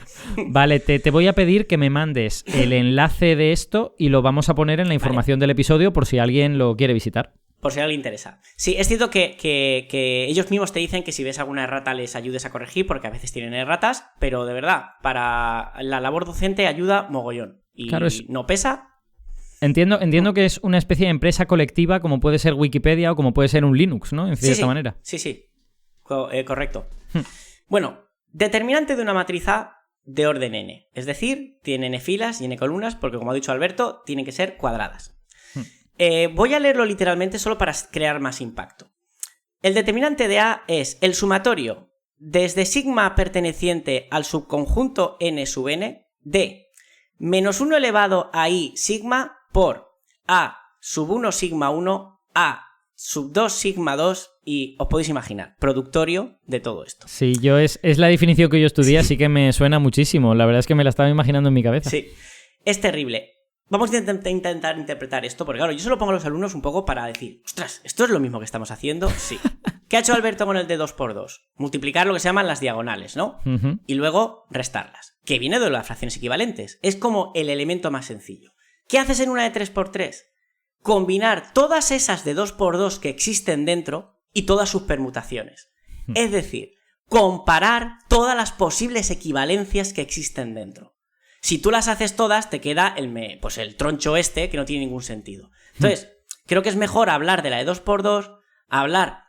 Vale, te voy a pedir que me mandes el enlace de esto y lo vamos a poner en la información del episodio por si alguien lo quiere visitar. Por si a alguien le interesa. Sí, es cierto que ellos mismos te dicen que si ves alguna errata les ayudes a corregir, porque a veces tienen erratas, pero de verdad, para la labor docente ayuda mogollón. Y claro, no pesa. Entiendo que es una especie de empresa colectiva, como puede ser Wikipedia o como puede ser un Linux, ¿no? En cierta manera. Sí. Correcto. Bueno, determinante de una matriz A de orden n. Es decir, tiene n filas y n columnas, porque como ha dicho Alberto, tienen que ser cuadradas. Voy a leerlo literalmente solo para crear más impacto. El determinante de A es el sumatorio desde sigma perteneciente al subconjunto n sub n de menos 1 elevado a i sigma por A sub 1 sigma 1, A sub 2 sigma 2 y os podéis imaginar, productorio de todo esto. Sí, es la definición que yo estudié, así que me suena muchísimo. La verdad es que me la estaba imaginando en mi cabeza. Sí, es terrible. Vamos a intentar interpretar esto, porque claro, yo se lo pongo a los alumnos un poco para decir, ostras, ¿esto es lo mismo que estamos haciendo? Sí. ¿Qué ha hecho Alberto con el de 2×2? Multiplicar lo que se llaman las diagonales, ¿no? Y luego restarlas, que viene de las fracciones equivalentes. Es como el elemento más sencillo. ¿Qué haces en una de 3×3? Combinar todas esas de 2×2 que existen dentro y todas sus permutaciones. Es decir, comparar todas las posibles equivalencias que existen dentro. Si tú las haces todas, te queda el troncho que no tiene ningún sentido. Entonces, creo que es mejor hablar de la de 2×2, hablar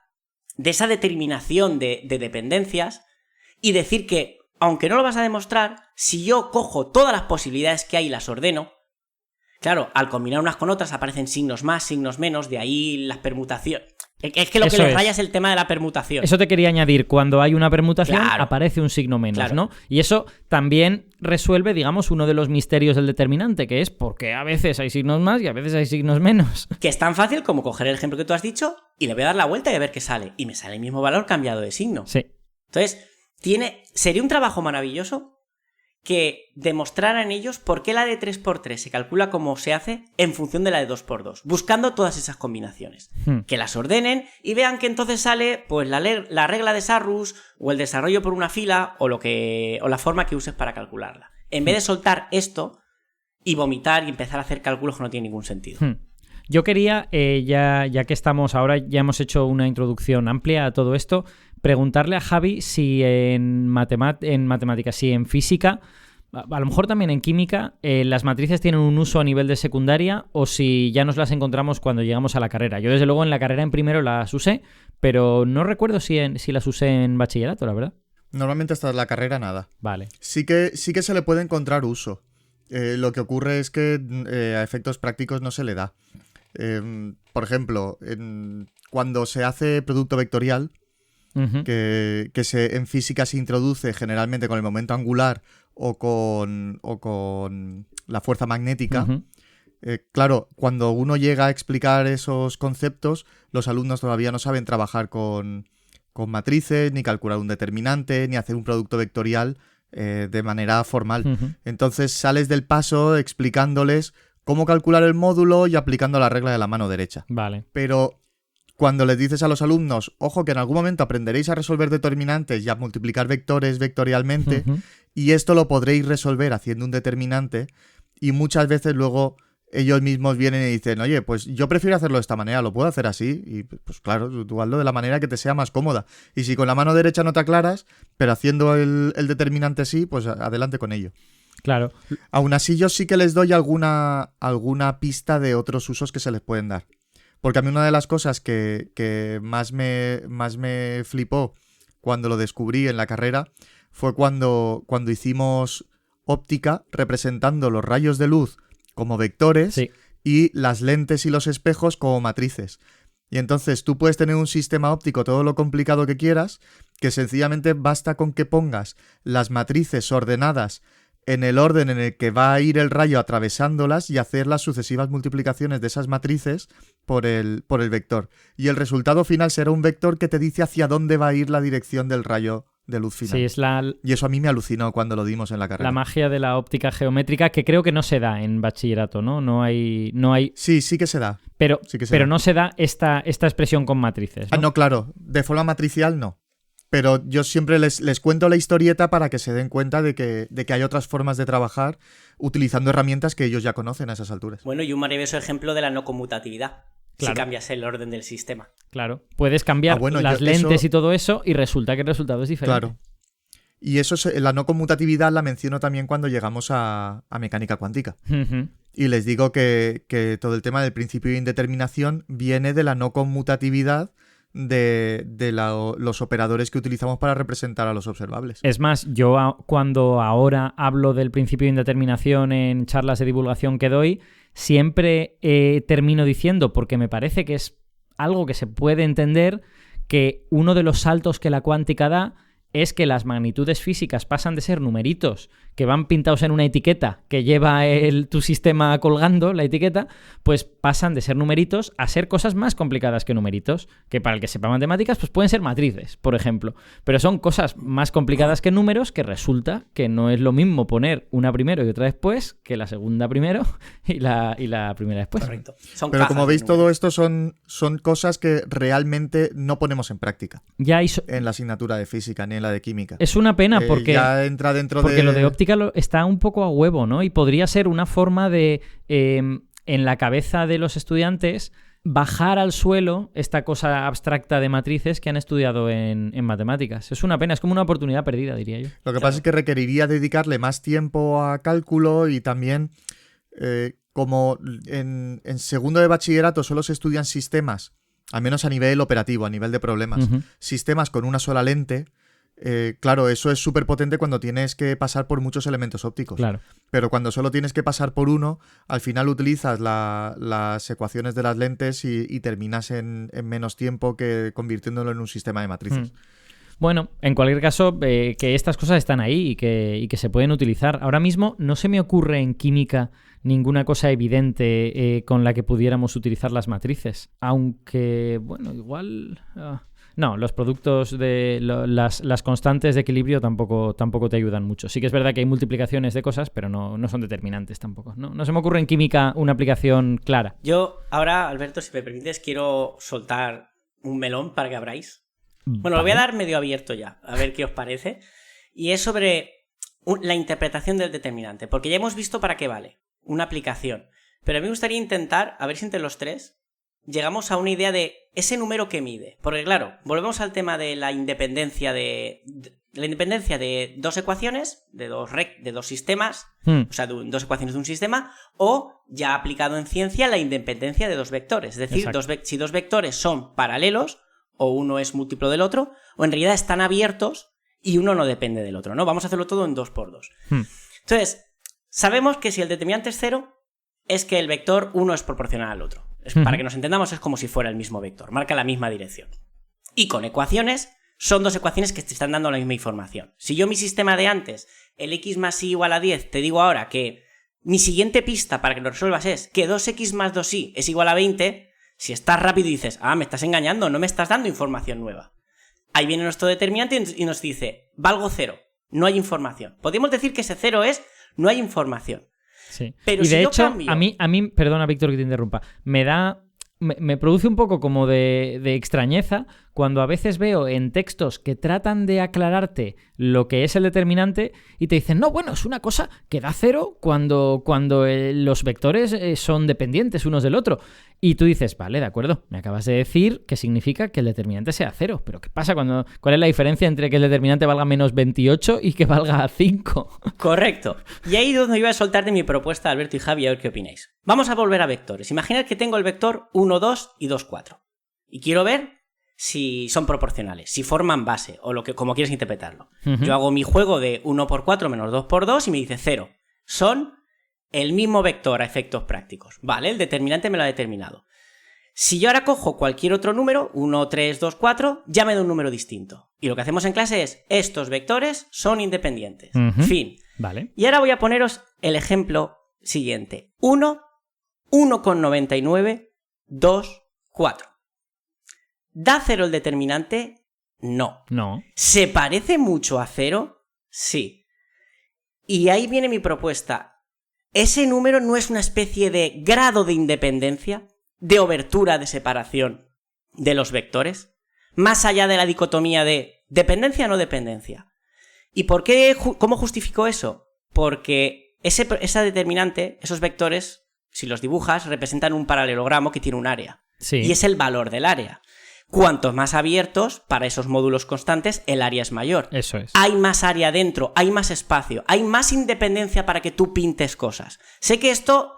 de esa determinación de dependencias y decir que, aunque no lo vas a demostrar, si yo cojo todas las posibilidades que hay y las ordeno, claro, al combinar unas con otras aparecen signos más, signos menos, de ahí las permutaciones. Es que lo que les raya es el tema de la permutación. Eso te quería añadir. Cuando hay una permutación, aparece un signo menos, ¿no? Y eso también resuelve, digamos, uno de los misterios del determinante, que es porque a veces hay signos más y a veces hay signos menos. Que es tan fácil como coger el ejemplo que tú has dicho y le voy a dar la vuelta y a ver qué sale. Y me sale el mismo valor cambiado de signo. Sí. Entonces, sería un trabajo maravilloso que demostraran ellos por qué la de 3×3 se calcula como se hace en función de la de 2×2, buscando todas esas combinaciones. Que las ordenen y vean que entonces sale pues la regla de Sarrus o el desarrollo por una fila o la forma que uses para calcularla. En vez de soltar esto y vomitar y empezar a hacer cálculos que no tienen ningún sentido. Yo quería, ya que estamos ahora, ya hemos hecho una introducción amplia a todo esto, preguntarle a Javi si en matemáticas, si en física, a lo mejor también en química, las matrices tienen un uso a nivel de secundaria o si ya nos las encontramos cuando llegamos a la carrera. Yo desde luego en la carrera en primero las usé, pero no recuerdo si las usé en bachillerato, la verdad. Normalmente hasta la carrera nada. Vale. Sí que se le puede encontrar uso. Lo que ocurre es que a efectos prácticos no se le da. Por ejemplo, cuando se hace producto vectorial, que en física se introduce generalmente con el momento angular o con la fuerza magnética. Claro, cuando uno llega a explicar esos conceptos, los alumnos todavía no saben trabajar con matrices, ni calcular un determinante, ni hacer un producto vectorial de manera formal. Entonces sales del paso explicándoles cómo calcular el módulo y aplicando la regla de la mano derecha. Vale. Pero cuando les dices a los alumnos, ojo, que en algún momento aprenderéis a resolver determinantes y a multiplicar vectores vectorialmente, y esto lo podréis resolver haciendo un determinante, y muchas veces luego ellos mismos vienen y dicen, oye, pues yo prefiero hacerlo de esta manera, ¿lo puedo hacer así? Y pues claro, tú hazlo de la manera que te sea más cómoda. Y si con la mano derecha no te aclaras, pero haciendo el determinante sí, pues adelante con ello. Claro. Aún así, yo sí que les doy alguna pista de otros usos que se les pueden dar. Porque a mí una de las cosas que más me flipó cuando lo descubrí en la carrera fue cuando hicimos óptica representando los rayos de luz como vectores y las lentes y los espejos como matrices. Y entonces tú puedes tener un sistema óptico todo lo complicado que quieras, que sencillamente basta con que pongas las matrices ordenadas en el orden en el que va a ir el rayo atravesándolas y hacer las sucesivas multiplicaciones de esas matrices por el vector. Y el resultado final será un vector que te dice hacia dónde va a ir la dirección del rayo de luz final. Sí, y eso a mí me alucinó cuando lo dimos en la carrera. La magia de la óptica geométrica, que creo que no se da en bachillerato, ¿no? No hay... Sí que se da. Pero no se da esta expresión con matrices, ¿no? No, claro. De forma matricial, no. Pero yo siempre les cuento la historieta para que se den cuenta de que hay otras formas de trabajar utilizando herramientas que ellos ya conocen a esas alturas. Bueno, y un maravilloso ejemplo de la no conmutatividad. si cambias el orden del sistema. Claro, puedes cambiar las lentes y todo eso y resulta que el resultado es diferente. Claro. Y eso, la no conmutatividad la menciono también cuando llegamos a mecánica cuántica. Uh-huh. Y les digo que todo el tema del principio de indeterminación viene de la no conmutatividad de los operadores que utilizamos para representar a los observables. Es más, yo cuando ahora hablo del principio de indeterminación en charlas de divulgación que doy, siempre termino diciendo, porque me parece que es algo que se puede entender, que uno de los saltos que la cuántica da es que las magnitudes físicas pasan de ser numeritos que van pintados en una etiqueta que lleva tu sistema colgando, la etiqueta, pues pasan de ser numeritos a ser cosas más complicadas que numeritos, que para el que sepa matemáticas pues pueden ser matrices, por ejemplo, pero son cosas más complicadas que números, que resulta que no es lo mismo poner una primero y otra después que la segunda primero y la primera después. Correcto. Pero como veis, todo esto son cosas que realmente no ponemos en práctica en la asignatura de física ni en la de química. Es una pena porque ya entra dentro porque lo de óptica está un poco a huevo, ¿no? Y podría ser una forma de, en la cabeza de los estudiantes, bajar al suelo esta cosa abstracta de matrices que han estudiado en matemáticas. Es una pena, es como una oportunidad perdida, diría yo. Lo que pasa es que requeriría dedicarle más tiempo a cálculo y también, como en segundo de bachillerato solo se estudian sistemas, al menos a nivel operativo, a nivel de problemas, sistemas con una sola lente. Claro, eso es súper potente cuando tienes que pasar por muchos elementos ópticos. Claro. Pero cuando solo tienes que pasar por uno, al final utilizas las ecuaciones de las lentes y terminas en menos tiempo que convirtiéndolo en un sistema de matrices. Bueno, en cualquier caso, que estas cosas están ahí y que se pueden utilizar. Ahora mismo no se me ocurre en química ninguna cosa evidente con la que pudiéramos utilizar las matrices. Aunque, bueno, igual... No, los productos de las constantes de equilibrio tampoco te ayudan mucho. Sí que es verdad que hay multiplicaciones de cosas, pero no son determinantes tampoco. No se me ocurre en química una aplicación clara. Yo ahora, Alberto, si me permites, quiero soltar un melón para que abráis. Bueno, lo voy a dar medio abierto ya, a ver qué os parece. Y es sobre la interpretación del determinante, porque ya hemos visto para qué vale, una aplicación. Pero a mí me gustaría intentar, a ver si entre los tres llegamos a una idea de ese número que mide. Porque claro, volvemos al tema de la independencia de dos ecuaciones, de dos sistemas, o sea, dos ecuaciones de un sistema, o ya aplicado en ciencia la independencia de dos vectores. Es decir, si dos vectores son paralelos, o uno es múltiplo del otro, o en realidad están abiertos y uno no depende del otro, ¿no? Vamos a hacerlo todo en 2×2. Entonces, sabemos que si el determinante es 0, es que el vector 1 es proporcional al otro. Para que nos entendamos, es como si fuera el mismo vector, marca la misma dirección. Y con ecuaciones, son dos ecuaciones que te están dando la misma información. Si yo mi sistema de antes, el x más y igual a 10, te digo ahora que mi siguiente pista para que lo resuelvas es que 2x más 2y es igual a 20, si estás rápido y dices, me estás engañando, no me estás dando información nueva. Ahí viene nuestro determinante y nos dice, valgo 0, no hay información. Podríamos decir que ese 0 es, no hay información. Sí. Pero y si de yo hecho, cambio... a mí, perdona Víctor que te interrumpa, me produce un poco como de extrañeza cuando a veces veo en textos que tratan de aclararte lo que es el determinante y te dicen, no, bueno, es una cosa que da 0 cuando los vectores son dependientes unos del otro. Y tú dices, vale, de acuerdo, me acabas de decir que significa que el determinante sea 0, pero ¿qué pasa cuál es la diferencia entre que el determinante valga menos 28 y que valga 5? Correcto. Y ahí es donde iba a soltar de mi propuesta, Alberto y Javi, a ver qué opináis. Vamos a volver a vectores. Imaginad que tengo el vector 1, 2 y 2, 4. Y quiero ver si son proporcionales, si forman base, o como quieres interpretarlo. Yo hago mi juego de 1×4 menos 2×2 y me dice 0. Son el mismo vector a efectos prácticos. Vale, el determinante me lo ha determinado. Si yo ahora cojo cualquier otro número, 1, 3, 2, 4, ya me da un número distinto. Y lo que hacemos en clase es, estos vectores son independientes. Fin. Vale. Y ahora voy a poneros el ejemplo siguiente. 1, 1,99, 2, 4. ¿Da 0 el determinante? No. ¿Se parece mucho a 0? Sí. Y ahí viene mi propuesta. ¿Ese número no es una especie de grado de independencia, de obertura de separación de los vectores? Más allá de la dicotomía de dependencia o no dependencia. ¿Y por qué? ¿Cómo justifico eso? Porque esa determinante, esos vectores, si los dibujas, representan un paralelogramo que tiene un área. Sí. Y es el valor del área. Cuantos más abiertos, para esos módulos constantes, el área es mayor. Eso es. Hay más área dentro, hay más espacio, hay más independencia para que tú pintes cosas. Sé que esto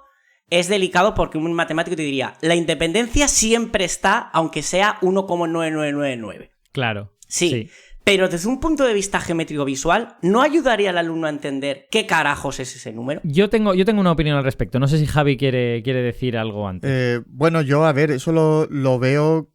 es delicado porque un matemático te diría, la independencia siempre está, aunque sea 1,9999. Claro. Sí. Pero desde un punto de vista geométrico visual, ¿no ayudaría al alumno a entender qué carajos es ese número? Yo tengo una opinión al respecto. No sé si Javi quiere decir algo antes. Bueno, yo, a ver, eso lo veo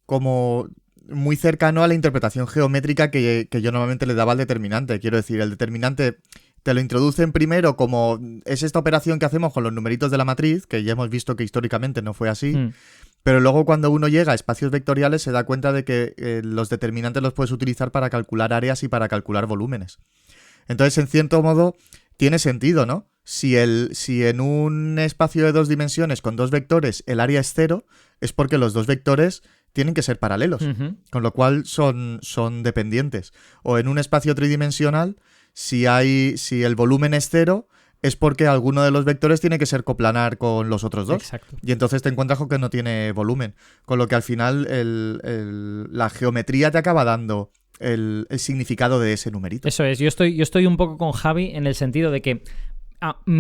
como muy cercano a la interpretación geométrica que yo normalmente le daba al determinante. Quiero decir, el determinante te lo introducen primero como es esta operación que hacemos con los numeritos de la matriz, que ya hemos visto que históricamente no fue así, pero luego cuando uno llega a espacios vectoriales se da cuenta de que los determinantes los puedes utilizar para calcular áreas y para calcular volúmenes. Entonces, en cierto modo, tiene sentido, ¿no? Si en un espacio de 2 dimensiones con 2 vectores el área es 0, es porque los 2 vectores tienen que ser paralelos, con lo cual son dependientes. O en un espacio tridimensional, si el volumen es 0, es porque alguno de los vectores tiene que ser coplanar con los otros 2. Exacto. Y entonces te encuentras con que no tiene volumen. Con lo que al final la geometría te acaba dando el significado de ese numerito. Eso es. Yo estoy un poco con Javi en el sentido de que,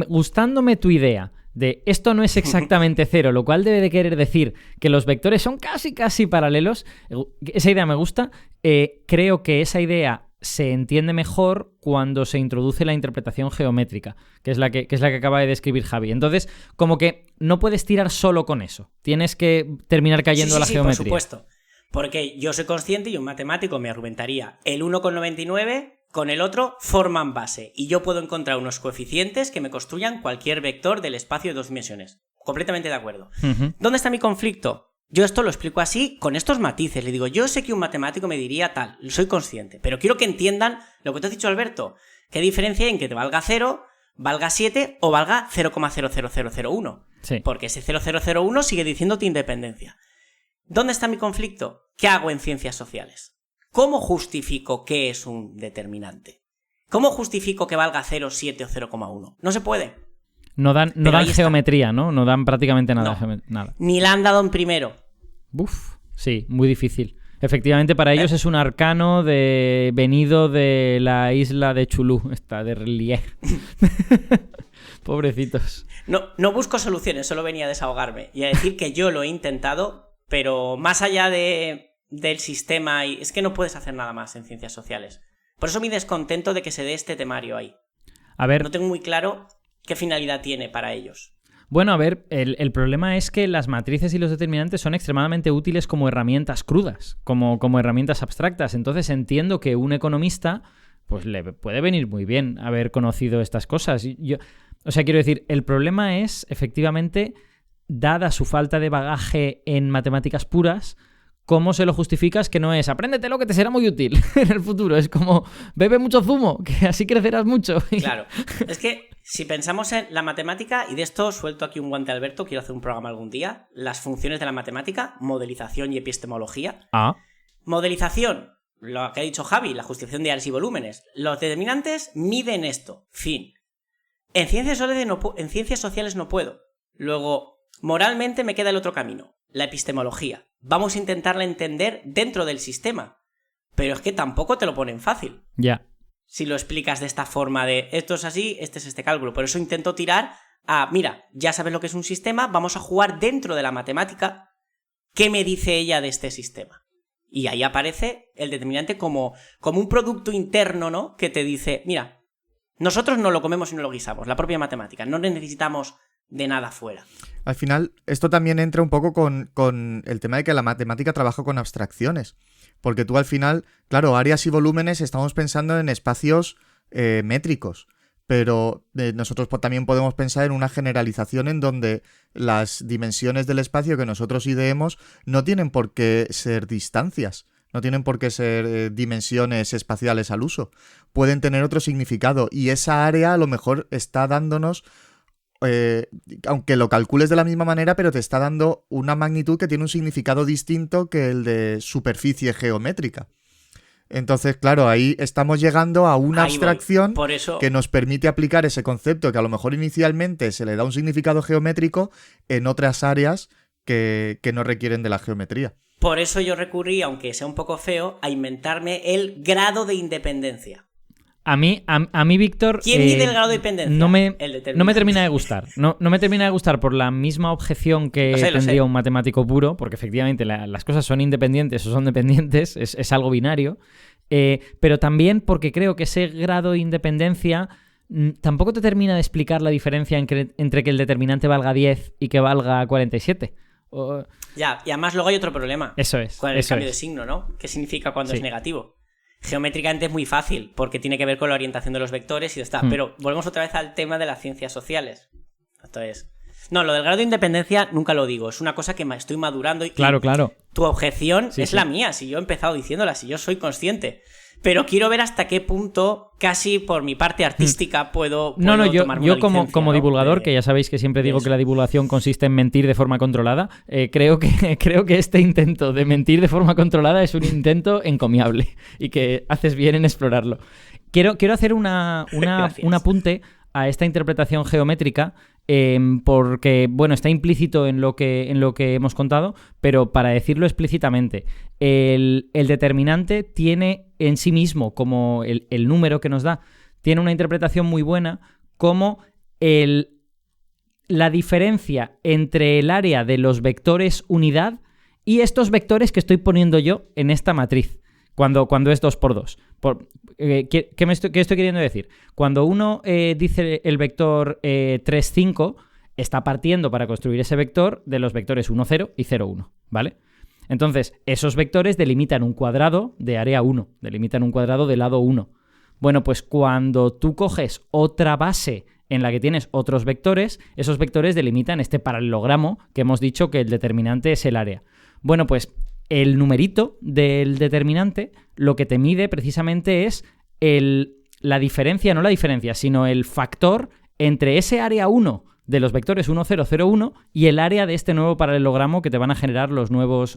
gustándome tu idea de esto no es exactamente 0, lo cual debe de querer decir que los vectores son casi paralelos, esa idea me gusta. Creo que esa idea se entiende mejor cuando se introduce la interpretación geométrica, que es la que acaba de describir Javi. Entonces, como que no puedes tirar solo con eso, tienes que terminar cayendo a la geometría. Por supuesto, porque yo soy consciente y un matemático me argumentaría el 1,99 con el otro forman base, y yo puedo encontrar unos coeficientes que me construyan cualquier vector del espacio de 2 dimensiones. Completamente de acuerdo. ¿Dónde está mi conflicto? Yo esto lo explico así, con estos matices. Le digo, yo sé que un matemático me diría tal, soy consciente, pero quiero que entiendan lo que te has dicho, Alberto. ¿Qué diferencia hay en que te valga 0, valga 7 o valga 0,00001? Sí. Porque ese 0001 sigue diciéndote independencia. ¿Dónde está mi conflicto? ¿Qué hago en ciencias sociales? ¿Cómo justifico qué es un determinante? ¿Cómo justifico que valga 0, 7 o 0,1? No se puede. No dan geometría, ¿no? No dan prácticamente nada. No, nada. Ni la han dado en primero. Uf, sí, muy difícil. Efectivamente, para ellos es un arcano venido de la isla de Chulú, esta de Relier. Pobrecitos. No busco soluciones, solo venía a desahogarme y a decir que yo lo he intentado, pero más allá del sistema, es que no puedes hacer nada más en ciencias sociales. Por eso mi descontento de que se dé este temario ahí. A ver, no tengo muy claro qué finalidad tiene para ellos. Bueno, a ver, el problema es que las matrices y los determinantes son extremadamente útiles como herramientas crudas, como herramientas abstractas. Entonces entiendo que un economista pues le puede venir muy bien haber conocido estas cosas. Quiero decir, el problema es, efectivamente, dada su falta de bagaje en matemáticas puras, ¿cómo se lo justificas que no es apréndetelo que te será muy útil en el futuro? Es como, bebe mucho zumo, que así crecerás mucho. Claro, es que si pensamos en la matemática, y de esto suelto aquí un guante a Alberto, quiero hacer un programa algún día, las funciones de la matemática, modelización y epistemología. Modelización, lo que ha dicho Javi, la justificación de áreas y volúmenes. Los determinantes miden esto, fin. En ciencias sociales no puedo. Luego, moralmente me queda el otro camino, la epistemología. Vamos a intentarla entender dentro del sistema. Pero es que tampoco te lo ponen fácil. Ya. Si lo explicas de esta forma de esto es así, este es este cálculo. Por eso intento tirar a, mira, ya sabes lo que es un sistema, vamos a jugar dentro de la matemática. ¿Qué me dice ella de este sistema? Y ahí aparece el determinante como un producto interno, ¿no? Que te dice, mira, nosotros no lo comemos y no lo guisamos, la propia matemática. No necesitamos de nada fuera. Al final, esto también entra un poco con el tema de que la matemática trabaja con abstracciones. Porque tú al final, claro, áreas y volúmenes estamos pensando en espacios métricos. Pero nosotros también podemos pensar en una generalización en donde las dimensiones del espacio que nosotros ideemos no tienen por qué ser distancias. No tienen por qué ser dimensiones espaciales al uso. Pueden tener otro significado. Y esa área a lo mejor está dándonos... aunque lo calcules de la misma manera, pero te está dando una magnitud que tiene un significado distinto que el de superficie geométrica. Entonces, claro, ahí estamos llegando a una abstracción que nos permite aplicar ese concepto que a lo mejor inicialmente se le da un significado geométrico en otras áreas que no requieren de la geometría. Por eso yo recurrí, aunque sea un poco feo, a inventarme el grado de independencia. A mí, Víctor... ¿Quién mide el grado de independencia? No me termina de gustar. No me termina de gustar por la misma objeción que tendría un matemático puro, porque efectivamente las cosas son independientes o son dependientes, es algo binario, pero también porque creo que ese grado de independencia tampoco te termina de explicar la diferencia entre que el determinante valga 10 y que valga 47. Ya, y además luego hay otro problema. Eso es. Con el cambio de signo, ¿no? ¿Qué significa cuando es negativo? Geométricamente es muy fácil, porque tiene que ver con la orientación de los vectores y ya está. Pero volvemos otra vez al tema de las ciencias sociales. Entonces, no, lo del grado de independencia nunca lo digo. Es una cosa que estoy madurando. Claro. Tu objeción es la mía. Si yo he empezado diciéndola, si yo soy consciente. Pero quiero ver hasta qué punto, casi por mi parte artística, puedo tomarme yo una licencia, como divulgador, que ya sabéis que siempre digo que la divulgación consiste en mentir de forma controlada, creo que este intento de mentir de forma controlada es un intento encomiable y que haces bien en explorarlo. Quiero hacer un apunte a esta interpretación geométrica, porque, bueno, está implícito en lo que hemos contado, pero para decirlo explícitamente, el determinante tiene en sí mismo, como el número que nos da, tiene una interpretación muy buena como la diferencia entre el área de los vectores unidad y estos vectores que estoy poniendo yo en esta matriz. Cuando es 2×2. ¿Qué estoy queriendo decir? Cuando uno dice el vector 3, 5, está partiendo para construir ese vector de los vectores 1, 0 y 0, 1, ¿vale? Entonces, esos vectores delimitan un cuadrado de área 1, delimitan un cuadrado de lado 1. Bueno, pues cuando tú coges otra base en la que tienes otros vectores, esos vectores delimitan este paralelogramo que hemos dicho que el determinante es el área. Bueno, pues el numerito del determinante lo que te mide precisamente es la diferencia, no la diferencia, sino el factor entre ese área 1 de los vectores 1, 0, 0, 1 y el área de este nuevo paralelogramo que te van a generar los nuevos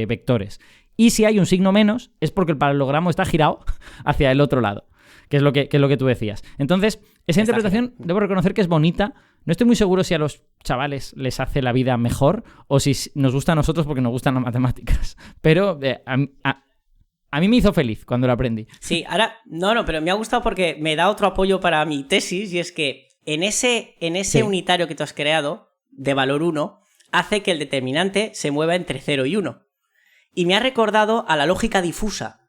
vectores. Y si hay un signo menos, es porque el paralelogramo está girado hacia el otro lado, que es lo que tú decías. Entonces, esa interpretación debo reconocer que es bonita. No estoy muy seguro si a los chavales les hace la vida mejor o si nos gusta a nosotros porque nos gustan las matemáticas. Pero a mí me hizo feliz cuando lo aprendí. Sí, ahora... No, pero me ha gustado porque me da otro apoyo para mi tesis, y es que en ese unitario que tú has creado, de valor 1, hace que el determinante se mueva entre 0 y 1. Y me ha recordado a la lógica difusa,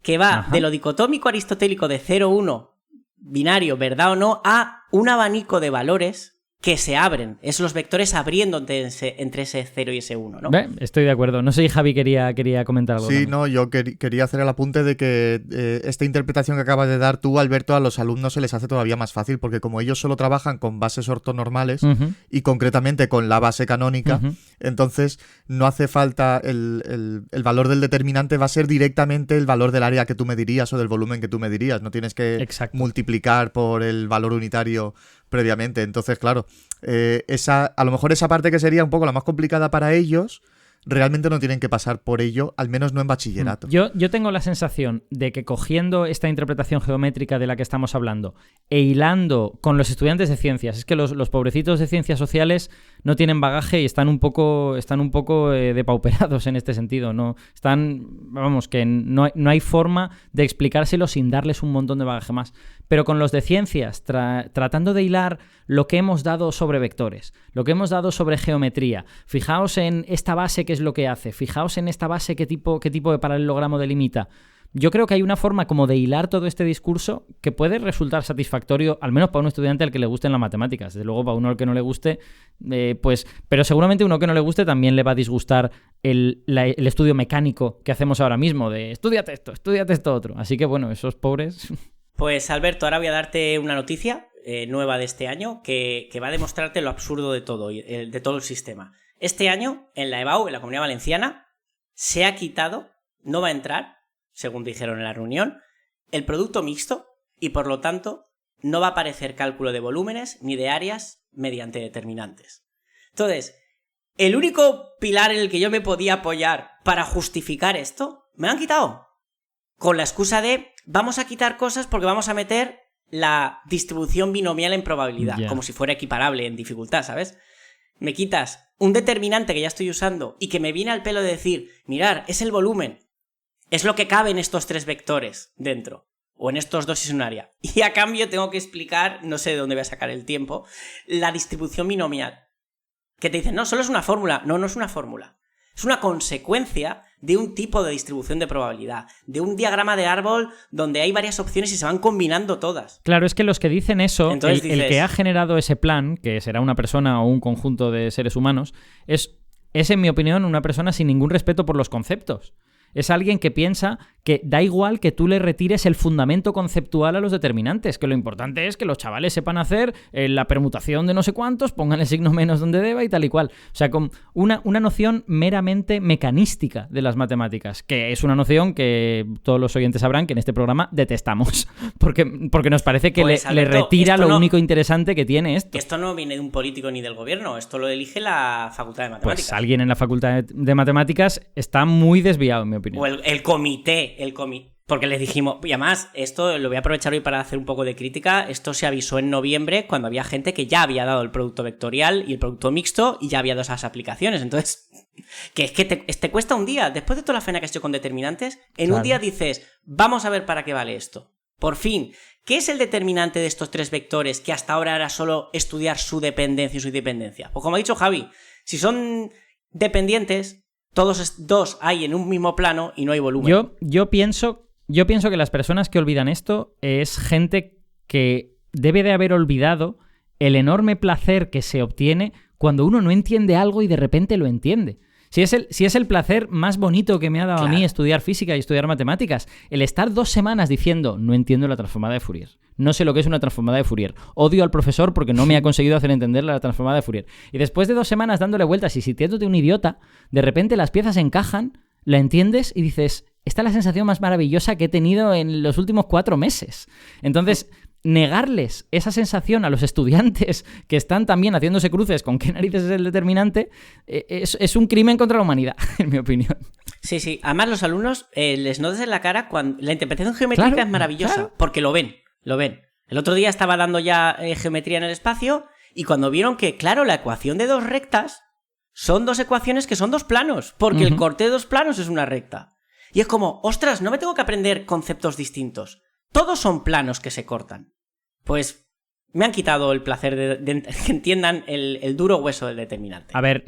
que va de lo dicotómico aristotélico de 0, 1, binario, verdad o no, a un abanico de valores que se abren. Es los vectores abriendo entre ese 0 y ese 1, ¿no? Estoy de acuerdo. No sé si Javi quería comentar algo. Sí, también. No, yo quería hacer el apunte de que esta interpretación que acabas de dar tú, Alberto, a los alumnos se les hace todavía más fácil, porque como ellos solo trabajan con bases ortonormales y concretamente con la base canónica, entonces no hace falta el valor del determinante, va a ser directamente el valor del área que tú medirías o del volumen que tú medirías. No tienes que multiplicar por el valor unitario previamente. Entonces, claro, a lo mejor esa parte que sería un poco la más complicada para ellos, realmente no tienen que pasar por ello, al menos no en bachillerato. Yo tengo la sensación de que cogiendo esta interpretación geométrica de la que estamos hablando e hilando con los estudiantes de ciencias, es que los pobrecitos de ciencias sociales no tienen bagaje y están un poco depauperados en este sentido. No hay forma de explicárselo sin darles un montón de bagaje más. Pero con los de ciencias, tratando de hilar lo que hemos dado sobre vectores, lo que hemos dado sobre geometría, fijaos en esta base qué es lo que hace, fijaos en esta base qué tipo de paralelogramo delimita. Yo creo que hay una forma como de hilar todo este discurso que puede resultar satisfactorio, al menos para un estudiante al que le gusten las matemáticas. Desde luego, para uno al que no le guste, pero seguramente uno que no le guste también le va a disgustar el estudio mecánico que hacemos ahora mismo, de estudiate esto otro. Así que bueno, esos pobres... Pues Alberto, ahora voy a darte una noticia nueva de este año que va a demostrarte lo absurdo de todo el sistema. Este año, en la EBAU, en la Comunidad Valenciana, se ha quitado, no va a entrar, según dijeron en la reunión, el producto mixto y, por lo tanto, no va a aparecer cálculo de volúmenes ni de áreas mediante determinantes. Entonces, el único pilar en el que yo me podía apoyar para justificar esto, me lo han quitado. Con la excusa de, vamos a quitar cosas porque vamos a meter la distribución binomial en probabilidad, como si fuera equiparable en dificultad, ¿sabes? Me quitas un determinante que ya estoy usando y que me viene al pelo de decir, mirar, es el volumen, es lo que cabe en estos 3 vectores dentro, o en estos 2 si es un área. Y a cambio tengo que explicar, no sé de dónde voy a sacar el tiempo, la distribución binomial. Que te dicen, no, solo es una fórmula. No, no es una fórmula. Es una consecuencia de un tipo de distribución de probabilidad, de un diagrama de árbol donde hay varias opciones y se van combinando todas. Claro, es que los que dicen eso, Entonces el que ha generado ese plan, que será una persona o un conjunto de seres humanos, es en mi opinión una persona sin ningún respeto por los conceptos. Es alguien que piensa que da igual que tú le retires el fundamento conceptual a los determinantes, que lo importante es que los chavales sepan hacer la permutación de no sé cuántos, pongan el signo menos donde deba y tal y cual. O sea, con una noción meramente mecanística de las matemáticas, que es una noción que todos los oyentes sabrán que en este programa detestamos, porque nos parece que pues, le Alberto, retira lo único interesante que tiene esto. Esto no viene de un político ni del gobierno, esto lo elige la Facultad de Matemáticas. Pues alguien en la Facultad de Matemáticas está muy desviado, en mi opinión. O el comité, porque les dijimos, y además, esto lo voy a aprovechar hoy para hacer un poco de crítica, esto se avisó en noviembre cuando había gente que ya había dado el producto vectorial y el producto mixto y ya había dado esas aplicaciones, entonces, que es que te cuesta un día, después de toda la faena que has hecho con determinantes, en un día dices, vamos a ver para qué vale esto. Por fin, ¿qué es el determinante de estos 3 vectores que hasta ahora era solo estudiar su dependencia y su independencia? Pues como ha dicho Javi, si son dependientes, todos 2 hay en un mismo plano y no hay volumen. Yo pienso que las personas que olvidan esto es gente que debe de haber olvidado el enorme placer que se obtiene cuando uno no entiende algo y de repente lo entiende. Si es el placer más bonito que me ha dado a mí estudiar física y estudiar matemáticas, el estar 2 semanas diciendo no entiendo la transformada de Fourier, no sé lo que es una transformada de Fourier, odio al profesor porque no me ha conseguido hacer entender la transformada de Fourier, y después de 2 semanas dándole vueltas y sintiéndote un idiota, de repente las piezas encajan, la entiendes y dices, esta es la sensación más maravillosa que he tenido en los últimos 4 meses. Entonces, negarles esa sensación a los estudiantes que están también haciéndose cruces con qué narices es el determinante es un crimen contra la humanidad, en mi opinión. Sí. Además, los alumnos les notas en la cara cuando la interpretación geométrica es maravillosa, porque lo ven. El otro día estaba dando ya geometría en el espacio y cuando vieron que, claro, la ecuación de 2 rectas son 2 ecuaciones que son 2 planos, porque el corte de 2 planos es una recta. Y es como, ostras, no me tengo que aprender conceptos distintos. Todos son planos que se cortan. Pues me han quitado el placer de que entiendan el duro hueso del determinante. A ver,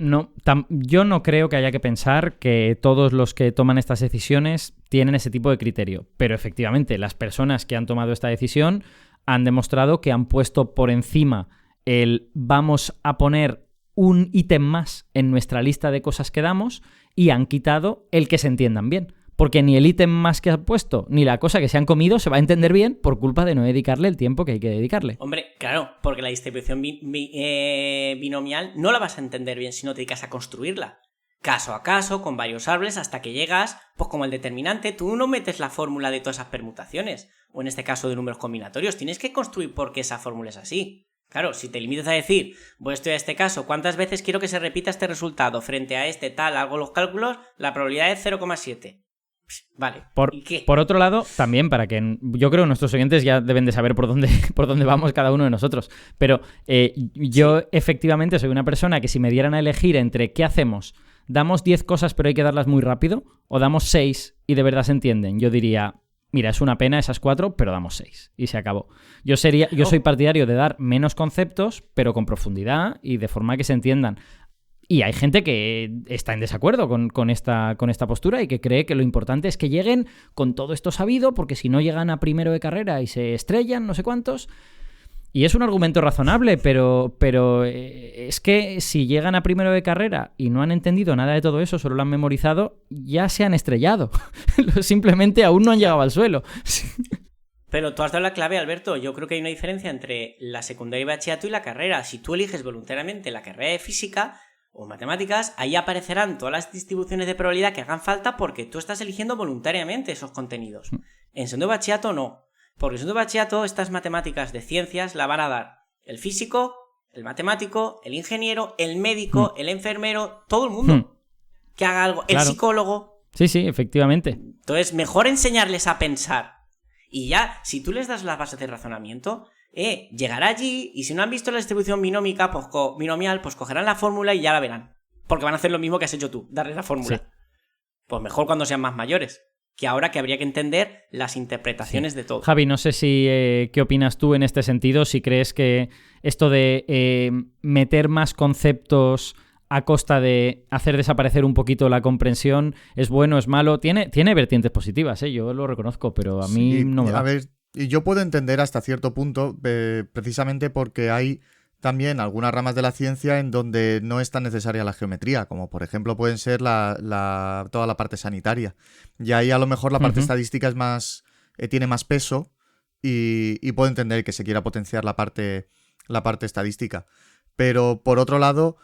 yo no creo que haya que pensar que todos los que toman estas decisiones tienen ese tipo de criterio. Pero efectivamente, las personas que han tomado esta decisión han demostrado que han puesto por encima el vamos a poner un ítem más en nuestra lista de cosas que damos y han quitado el que se entiendan bien. Porque ni el ítem más que han puesto, ni la cosa que se han comido se va a entender bien por culpa de no dedicarle el tiempo que hay que dedicarle. Hombre, claro, porque la distribución binomial no la vas a entender bien si no te dedicas a construirla. Caso a caso, con varios árboles, hasta que llegas, pues como el determinante, tú no metes la fórmula de todas esas permutaciones, o en este caso de números combinatorios, tienes que construir por qué esa fórmula es así. Claro, si te limitas a decir, voy a estudiar este caso, ¿cuántas veces quiero que se repita este resultado? Frente a este tal, hago los cálculos, la probabilidad es 0,7. Vale. Por otro lado, también para que yo creo que nuestros oyentes ya deben de saber por dónde vamos cada uno de nosotros, pero yo efectivamente soy una persona que si me dieran a elegir entre qué hacemos, damos 10 cosas pero hay que darlas muy rápido, o damos 6 y de verdad se entienden, yo diría, mira, es una pena esas 4, pero damos 6 y se acabó. Yo soy partidario de dar menos conceptos pero con profundidad y de forma que se entiendan. Y hay gente que está en desacuerdo con esta postura y que cree que lo importante es que lleguen con todo esto sabido, porque si no llegan a primero de carrera y se estrellan, no sé cuántos. Y es un argumento razonable, pero es que si llegan a primero de carrera y no han entendido nada de todo eso, solo lo han memorizado, ya se han estrellado. Simplemente aún no han llegado al suelo. Pero tú has dado la clave, Alberto. Yo creo que hay una diferencia entre la secundaria y bachillerato y la carrera. Si tú eliges voluntariamente la carrera de física o matemáticas, ahí aparecerán todas las distribuciones de probabilidad que hagan falta porque tú estás eligiendo voluntariamente esos contenidos. En segundo de bachillerato no, porque en segundo de bachillerato estas matemáticas de ciencias la van a dar el físico, el matemático, el ingeniero, el médico, el enfermero, todo el mundo que haga algo, el psicólogo. Sí, efectivamente. Entonces, mejor enseñarles a pensar. Y ya, si tú les das las bases de razonamiento, llegará allí y si no han visto la distribución binomial, pues cogerán la fórmula y ya la verán. porque van a hacer lo mismo que has hecho tú, darles la fórmula. Sí. Pues mejor cuando sean más mayores, que ahora que habría que entender las interpretaciones de todo. Javi, no sé si qué opinas tú en este sentido, si crees que esto de meter más conceptos a costa de hacer desaparecer un poquito la comprensión es bueno, es malo. Tiene vertientes positivas, yo lo reconozco, pero a mí no me va. A ver, y yo puedo entender hasta cierto punto, precisamente porque hay también algunas ramas de la ciencia en donde no es tan necesaria la geometría, como por ejemplo pueden ser toda la parte sanitaria. Y ahí a lo mejor la parte estadística es más tiene más peso y puedo entender que se quiera potenciar la parte estadística. Pero por otro lado,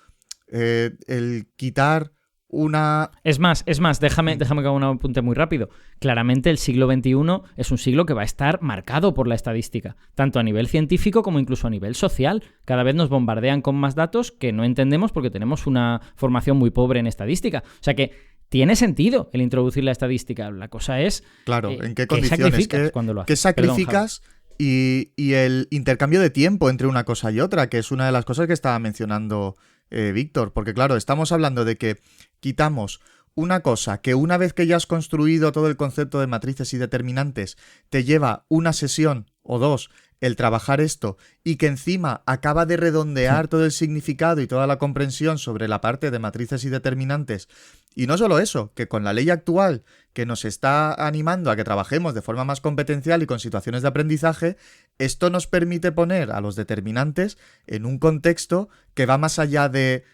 el quitar una... Es más, déjame que haga un apunte muy rápido. Claramente el siglo XXI es un siglo que va a estar marcado por la estadística, tanto a nivel científico como incluso a nivel social. Cada vez nos bombardean con más datos que no entendemos porque tenemos una formación muy pobre en estadística. O sea que tiene sentido el introducir la estadística. La cosa es... Claro, ¿en qué condiciones? Cuando lo haces? ¿Qué sacrificas? Y el intercambio de tiempo entre una cosa y otra, que es una de las cosas que estaba mencionando Víctor, porque claro, estamos hablando de que quitamos una cosa que una vez que ya has construido todo el concepto de matrices y determinantes te lleva una sesión o dos el trabajar esto y que encima acaba de redondear todo el significado y toda la comprensión sobre la parte de matrices y determinantes. Y no solo eso, que con la ley actual que nos está animando a que trabajemos de forma más competencial y con situaciones de aprendizaje, esto nos permite poner a los determinantes en un contexto que va más allá de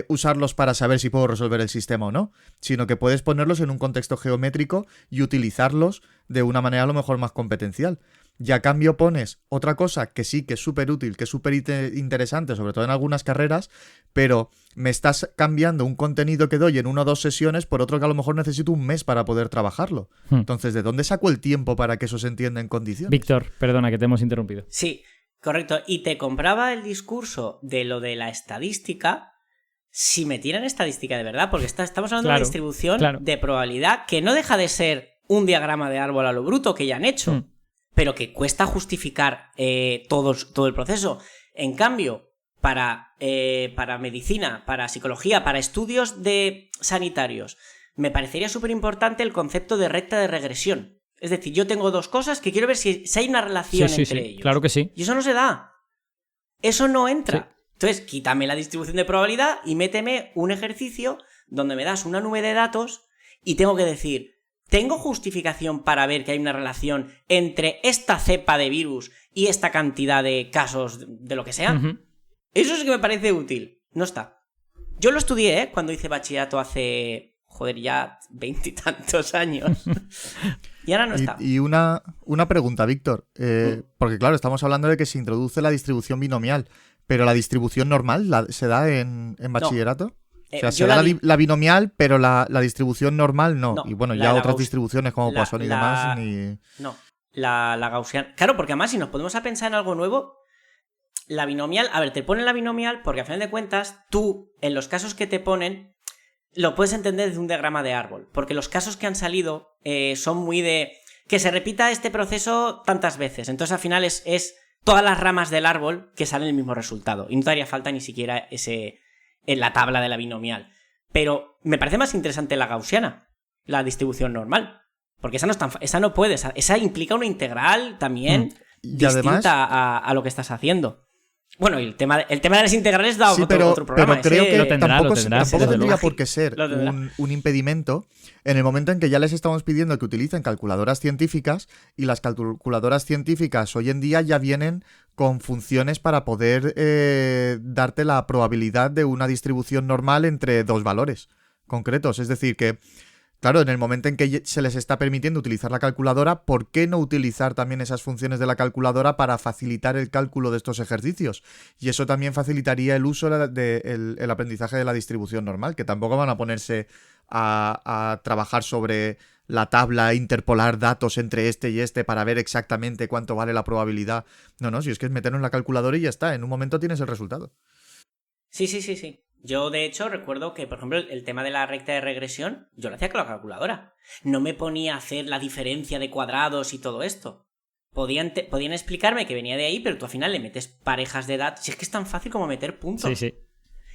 usarlos para saber si puedo resolver el sistema o no, sino que puedes ponerlos en un contexto geométrico y utilizarlos de una manera a lo mejor más competencial. Y a cambio pones otra cosa que sí que es súper útil, que es súper interesante, sobre todo en algunas carreras, pero me estás cambiando un contenido que doy en 1 o 2 sesiones por otro que a lo mejor necesito un mes para poder trabajarlo. Entonces, ¿de dónde saco el tiempo para que eso se entienda en condiciones? Víctor, perdona que te hemos interrumpido. Sí, correcto. Y te compraba el discurso de lo de la estadística si metieran estadística de verdad, porque estamos hablando de una distribución de probabilidad que no deja de ser un diagrama de árbol a lo bruto que ya han hecho. Pero que cuesta justificar todo el proceso. En cambio, para medicina, para psicología, para estudios sanitarios, me parecería súper importante el concepto de recta de regresión. Es decir, yo tengo dos cosas que quiero ver si hay una relación entre ellos. Claro que sí. Y eso no se da. Eso no entra. Sí. Entonces, quítame la distribución de probabilidad y méteme un ejercicio donde me das una nube de datos y tengo que decir... ¿Tengo justificación para ver que hay una relación entre esta cepa de virus y esta cantidad de casos de lo que sea? Eso sí que me parece útil. No está. Yo lo estudié, cuando hice bachillerato hace... ya 20 y tantos años. Y ahora no está. Y una pregunta, Víctor. Porque claro, estamos hablando de que se introduce la distribución binomial. ¿Pero la distribución normal se da en bachillerato? No. O sea, se da la binomial, pero la distribución normal no. Y bueno, ya otras distribuciones como Poisson y demás. No, la gaussiana. Claro, porque además si nos ponemos a pensar en algo nuevo, la binomial... A ver, te ponen la binomial porque a final de cuentas tú, en los casos que te ponen, lo puedes entender desde un diagrama de árbol. Porque los casos que han salido son muy de... que se repita este proceso tantas veces. Entonces al final es todas las ramas del árbol que salen el mismo resultado. Y no te haría falta ni siquiera en la tabla de la binomial. Pero me parece más interesante la gaussiana, la distribución normal. Porque esa no puede, esa implica una integral también distinta además, a lo que estás haciendo. Bueno, y el tema de las integrales da otro programa. Pero creo que tampoco tendría por qué ser un impedimento en el momento en que ya les estamos pidiendo que utilicen calculadoras científicas y las calculadoras científicas hoy en día ya vienen con funciones para poder darte la probabilidad de una distribución normal entre dos valores concretos. Es decir, que claro, en el momento en que se les está permitiendo utilizar la calculadora, ¿por qué no utilizar también esas funciones de la calculadora para facilitar el cálculo de estos ejercicios? Y eso también facilitaría el uso del aprendizaje de la distribución normal, que tampoco van a ponerse a trabajar sobre la tabla, interpolar datos entre este y este para ver exactamente cuánto vale la probabilidad. No, si es que es meterlo en la calculadora y ya está, en un momento tienes el resultado. Sí. Yo, de hecho, recuerdo que, por ejemplo, el tema de la recta de regresión, yo lo hacía con la calculadora. No me ponía a hacer la diferencia de cuadrados y todo esto. Podían explicarme que venía de ahí, pero tú al final le metes parejas de datos. Si es que es tan fácil como meter puntos. Sí.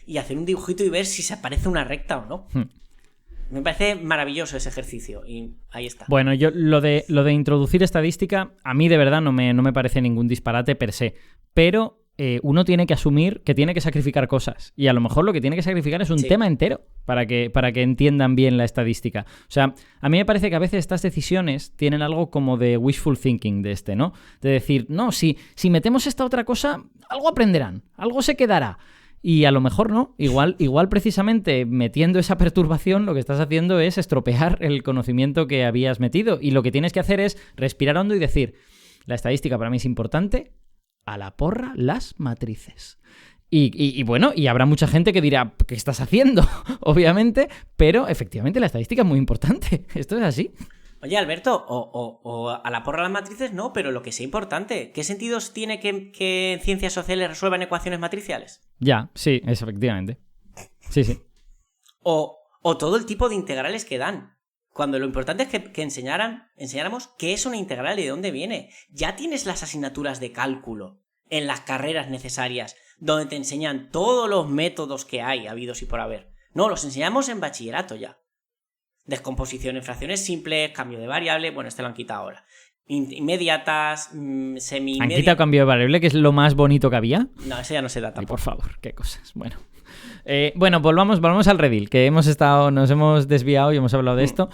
y hacer un dibujito y ver si se parece una recta o no. Me parece maravilloso ese ejercicio y ahí está. Bueno, yo lo de introducir estadística, a mí de verdad no me parece ningún disparate per se, pero uno tiene que asumir que tiene que sacrificar cosas y a lo mejor lo que tiene que sacrificar es un tema entero para que entiendan bien la estadística. O sea, a mí me parece que a veces estas decisiones tienen algo como de wishful thinking ¿no? De decir, no, si metemos esta otra cosa, algo aprenderán, algo se quedará. Y a lo mejor no, igual precisamente metiendo esa perturbación lo que estás haciendo es estropear el conocimiento que habías metido y lo que tienes que hacer es respirar hondo y decir, la estadística para mí es importante, a la porra las matrices. Y bueno, y habrá mucha gente que dirá, ¿qué estás haciendo? Obviamente, pero efectivamente la estadística es muy importante, esto es así. Oye, Alberto, o a la porra las matrices no, pero lo que sea importante, ¿qué sentidos tiene que en ciencias sociales resuelvan ecuaciones matriciales? Ya, sí, es efectivamente. Sí. O todo el tipo de integrales que dan. Cuando lo importante es que enseñáramos qué es una integral y de dónde viene. Ya tienes las asignaturas de cálculo en las carreras necesarias, donde te enseñan todos los métodos que hay, habidos y por haber. No, los enseñamos en bachillerato ya. Descomposición en fracciones simples, cambio de variable, bueno, este lo han quitado ahora. Inmediatas, semi-inmediatas. ¿Han quitado cambio de variable, que es lo más bonito que había? No, ese ya no se da tampoco. Ay, por favor, qué cosas. Bueno, volvamos al redil, que nos hemos desviado y hemos hablado de esto.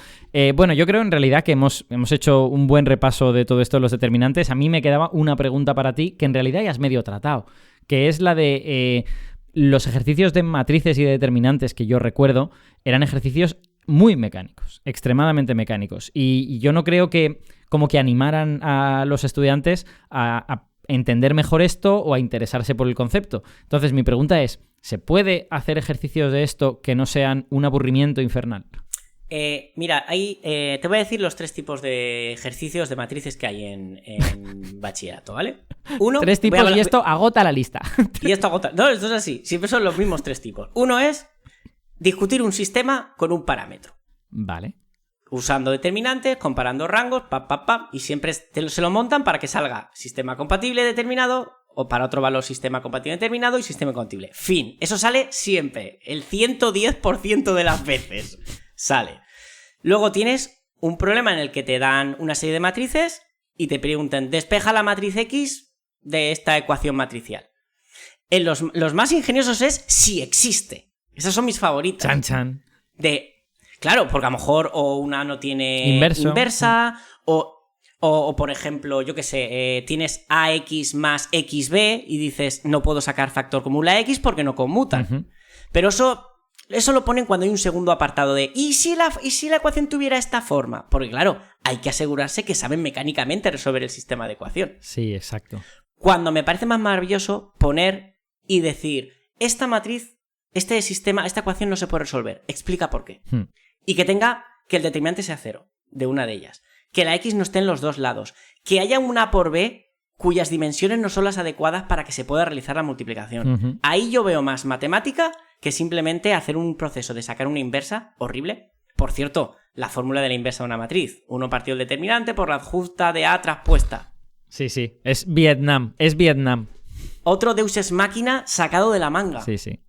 Bueno, yo creo en realidad que hemos hecho un buen repaso de todo esto de los determinantes. A mí me quedaba una pregunta para ti, que en realidad ya has medio tratado, que es la de los ejercicios de matrices y de determinantes que yo recuerdo eran ejercicios muy mecánicos, extremadamente mecánicos. Y yo no creo que como que animaran a los estudiantes a entender mejor esto o a interesarse por el concepto. Entonces, mi pregunta es, ¿se puede hacer ejercicios de esto que no sean un aburrimiento infernal? Mira, te voy a decir los 3 tipos de ejercicios de matrices que hay en bachillerato, ¿vale? 3 tipos y esto agota la lista. Y esto agota... No, esto es así. Siempre son los mismos 3 tipos. Uno es discutir un sistema con un parámetro. Vale. Usando determinantes, comparando rangos, y siempre se lo montan para que salga sistema compatible determinado o para otro valor sistema compatible determinado y sistema incompatible. Fin. Eso sale siempre. El 110% de las veces sale. Luego tienes un problema en el que te dan una serie de matrices y te preguntan, despeja la matriz X de esta ecuación matricial. En los más ingeniosos es si existe. Esas son mis favoritas. Chan, chan. Claro, porque a lo mejor o una no tiene inversa o por ejemplo, yo qué sé, tienes AX más XB y dices, no puedo sacar factor común la X porque no conmutan. Uh-huh. Pero eso lo ponen cuando hay un segundo apartado de ¿y si la ecuación tuviera esta forma? Porque claro, hay que asegurarse que saben mecánicamente resolver el sistema de ecuación. Sí, exacto. Cuando me parece más maravilloso poner y decir, esta matriz, este sistema, esta ecuación no se puede resolver. Explica por qué. Y que el determinante sea 0 de una de ellas. Que la X no esté en los dos lados. Que haya una A por B cuyas dimensiones no son las adecuadas para que se pueda realizar la multiplicación. Uh-huh. Ahí yo veo más matemática que simplemente hacer un proceso de sacar una inversa horrible. Por cierto, la fórmula de la inversa de una matriz. 1 partido el determinante por la adjunta de A traspuesta. Sí. Es Vietnam. Otro Deus Ex Machina sacado de la manga. Sí.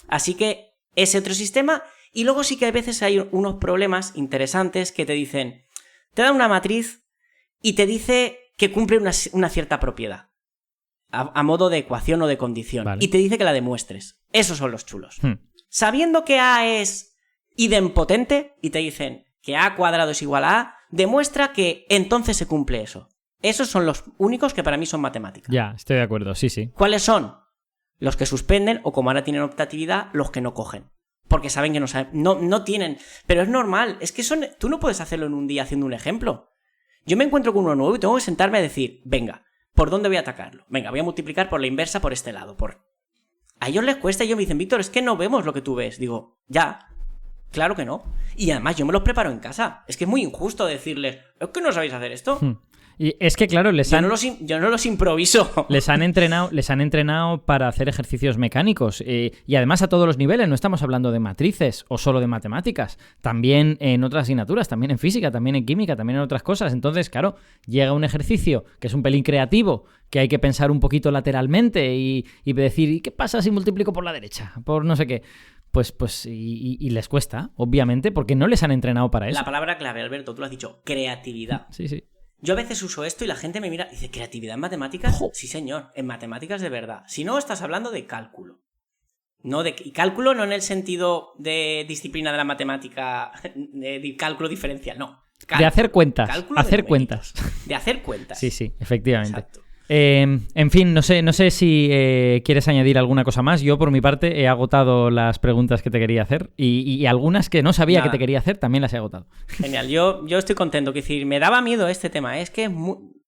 Así que ese otro sistema. Y luego sí que a veces hay unos problemas interesantes que te dicen, te dan una matriz y te dice que cumple una cierta propiedad a modo de ecuación o de condición. Vale. Y te dice que la demuestres. Esos son los chulos. Sabiendo que A es idempotente y te dicen que A cuadrado es igual a A, demuestra que entonces se cumple eso. Esos son los únicos que para mí son matemáticas. Ya, estoy de acuerdo, sí. ¿Cuáles son? Los que suspenden o como ahora tienen optatividad, los que no cogen. Porque saben que no tienen. Pero es normal. Es que tú no puedes hacerlo en un día haciendo un ejemplo. Yo me encuentro con uno nuevo y tengo que sentarme a decir, venga, ¿por dónde voy a atacarlo? Venga, voy a multiplicar por la inversa por este lado. A ellos les cuesta y ellos me dicen, Víctor, es que no vemos lo que tú ves. Digo, ya, claro que no. Y además yo me los preparo en casa. Es que es muy injusto decirles, ¿es que no sabéis hacer esto? Y es que, claro, yo no los improviso. Les han entrenado para hacer ejercicios mecánicos. Y además a todos los niveles. No estamos hablando de matrices o solo de matemáticas. También en otras asignaturas, también en física, también en química, también en otras cosas. Entonces, claro, llega un ejercicio que es un pelín creativo, que hay que pensar un poquito lateralmente y decir, ¿y qué pasa si multiplico por la derecha? Por no sé qué. Pues y les cuesta, obviamente, porque no les han entrenado para eso. La palabra clave, Alberto, tú lo has dicho, creatividad. Sí. Yo a veces uso esto y la gente me mira y dice, ¿creatividad en matemáticas? ¡Oh! Sí, señor, en matemáticas de verdad. Si no, estás hablando de cálculo. Y cálculo no en el sentido de disciplina de la matemática, de cálculo diferencial, no. De hacer cuentas. De hacer cuentas. Sí, efectivamente. Exacto. En fin, no sé si quieres añadir alguna cosa más. Yo, por mi parte, he agotado las preguntas que te quería hacer y algunas que no sabía que te quería hacer también las he agotado. Genial, yo estoy contento. Quiero decir, me daba miedo este tema. Es que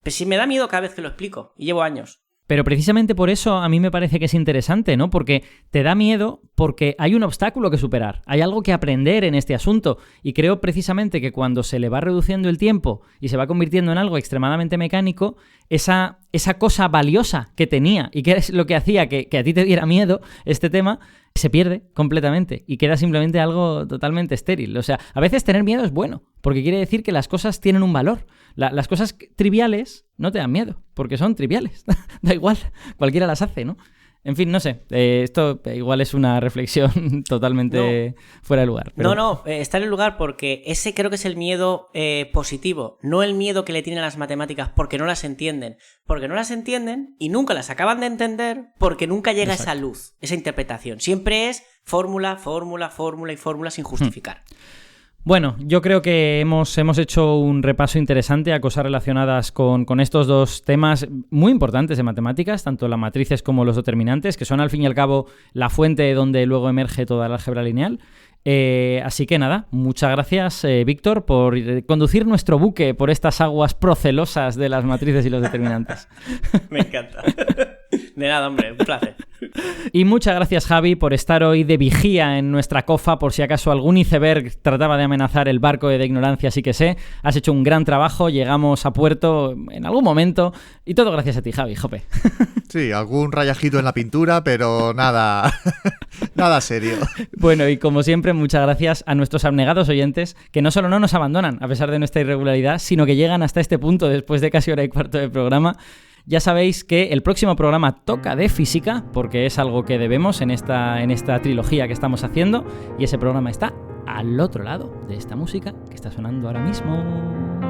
sí me da miedo cada vez que lo explico y llevo años. Pero precisamente por eso a mí me parece que es interesante, ¿no? Porque te da miedo porque hay un obstáculo que superar, hay algo que aprender en este asunto y creo precisamente que cuando se le va reduciendo el tiempo y se va convirtiendo en algo extremadamente mecánico, esa cosa valiosa que tenía y que es lo que hacía que a ti te diera miedo este tema, se pierde completamente y queda simplemente algo totalmente estéril. O sea, a veces tener miedo es bueno, porque quiere decir que las cosas tienen un valor. Las cosas triviales no te dan miedo, porque son triviales. Da igual, cualquiera las hace, ¿no? En fin, no sé, esto igual es una reflexión totalmente fuera de lugar. Pero... No, está en el lugar porque ese creo que es el miedo positivo, no el miedo que le tienen a las matemáticas porque no las entienden. Porque no las entienden y nunca las acaban de entender porque nunca llega esa luz, esa interpretación. Siempre es fórmula y fórmula sin justificar. Bueno, yo creo que hemos hecho un repaso interesante a cosas relacionadas con estos dos temas muy importantes de matemáticas, tanto las matrices como los determinantes, que son al fin y al cabo la fuente donde luego emerge toda la álgebra lineal. Así que nada, muchas gracias, Víctor, por conducir nuestro buque por estas aguas procelosas de las matrices y los determinantes. Me encanta. De nada, hombre, un placer. Y muchas gracias, Javi, por estar hoy de vigía en nuestra cofa por si acaso algún iceberg trataba de amenazar el barco de ignorancia, sí que sé. Has hecho un gran trabajo, llegamos a puerto en algún momento y todo gracias a ti, Javi, jope. Sí, algún rayajito en la pintura, pero nada serio. Bueno, y como siempre, muchas gracias a nuestros abnegados oyentes que no solo no nos abandonan a pesar de nuestra irregularidad, sino que llegan hasta este punto después de casi hora y cuarto de programa. Ya sabéis que el próximo programa toca de física, porque es algo que debemos en esta trilogía que estamos haciendo, y ese programa está al otro lado de esta música que está sonando ahora mismo.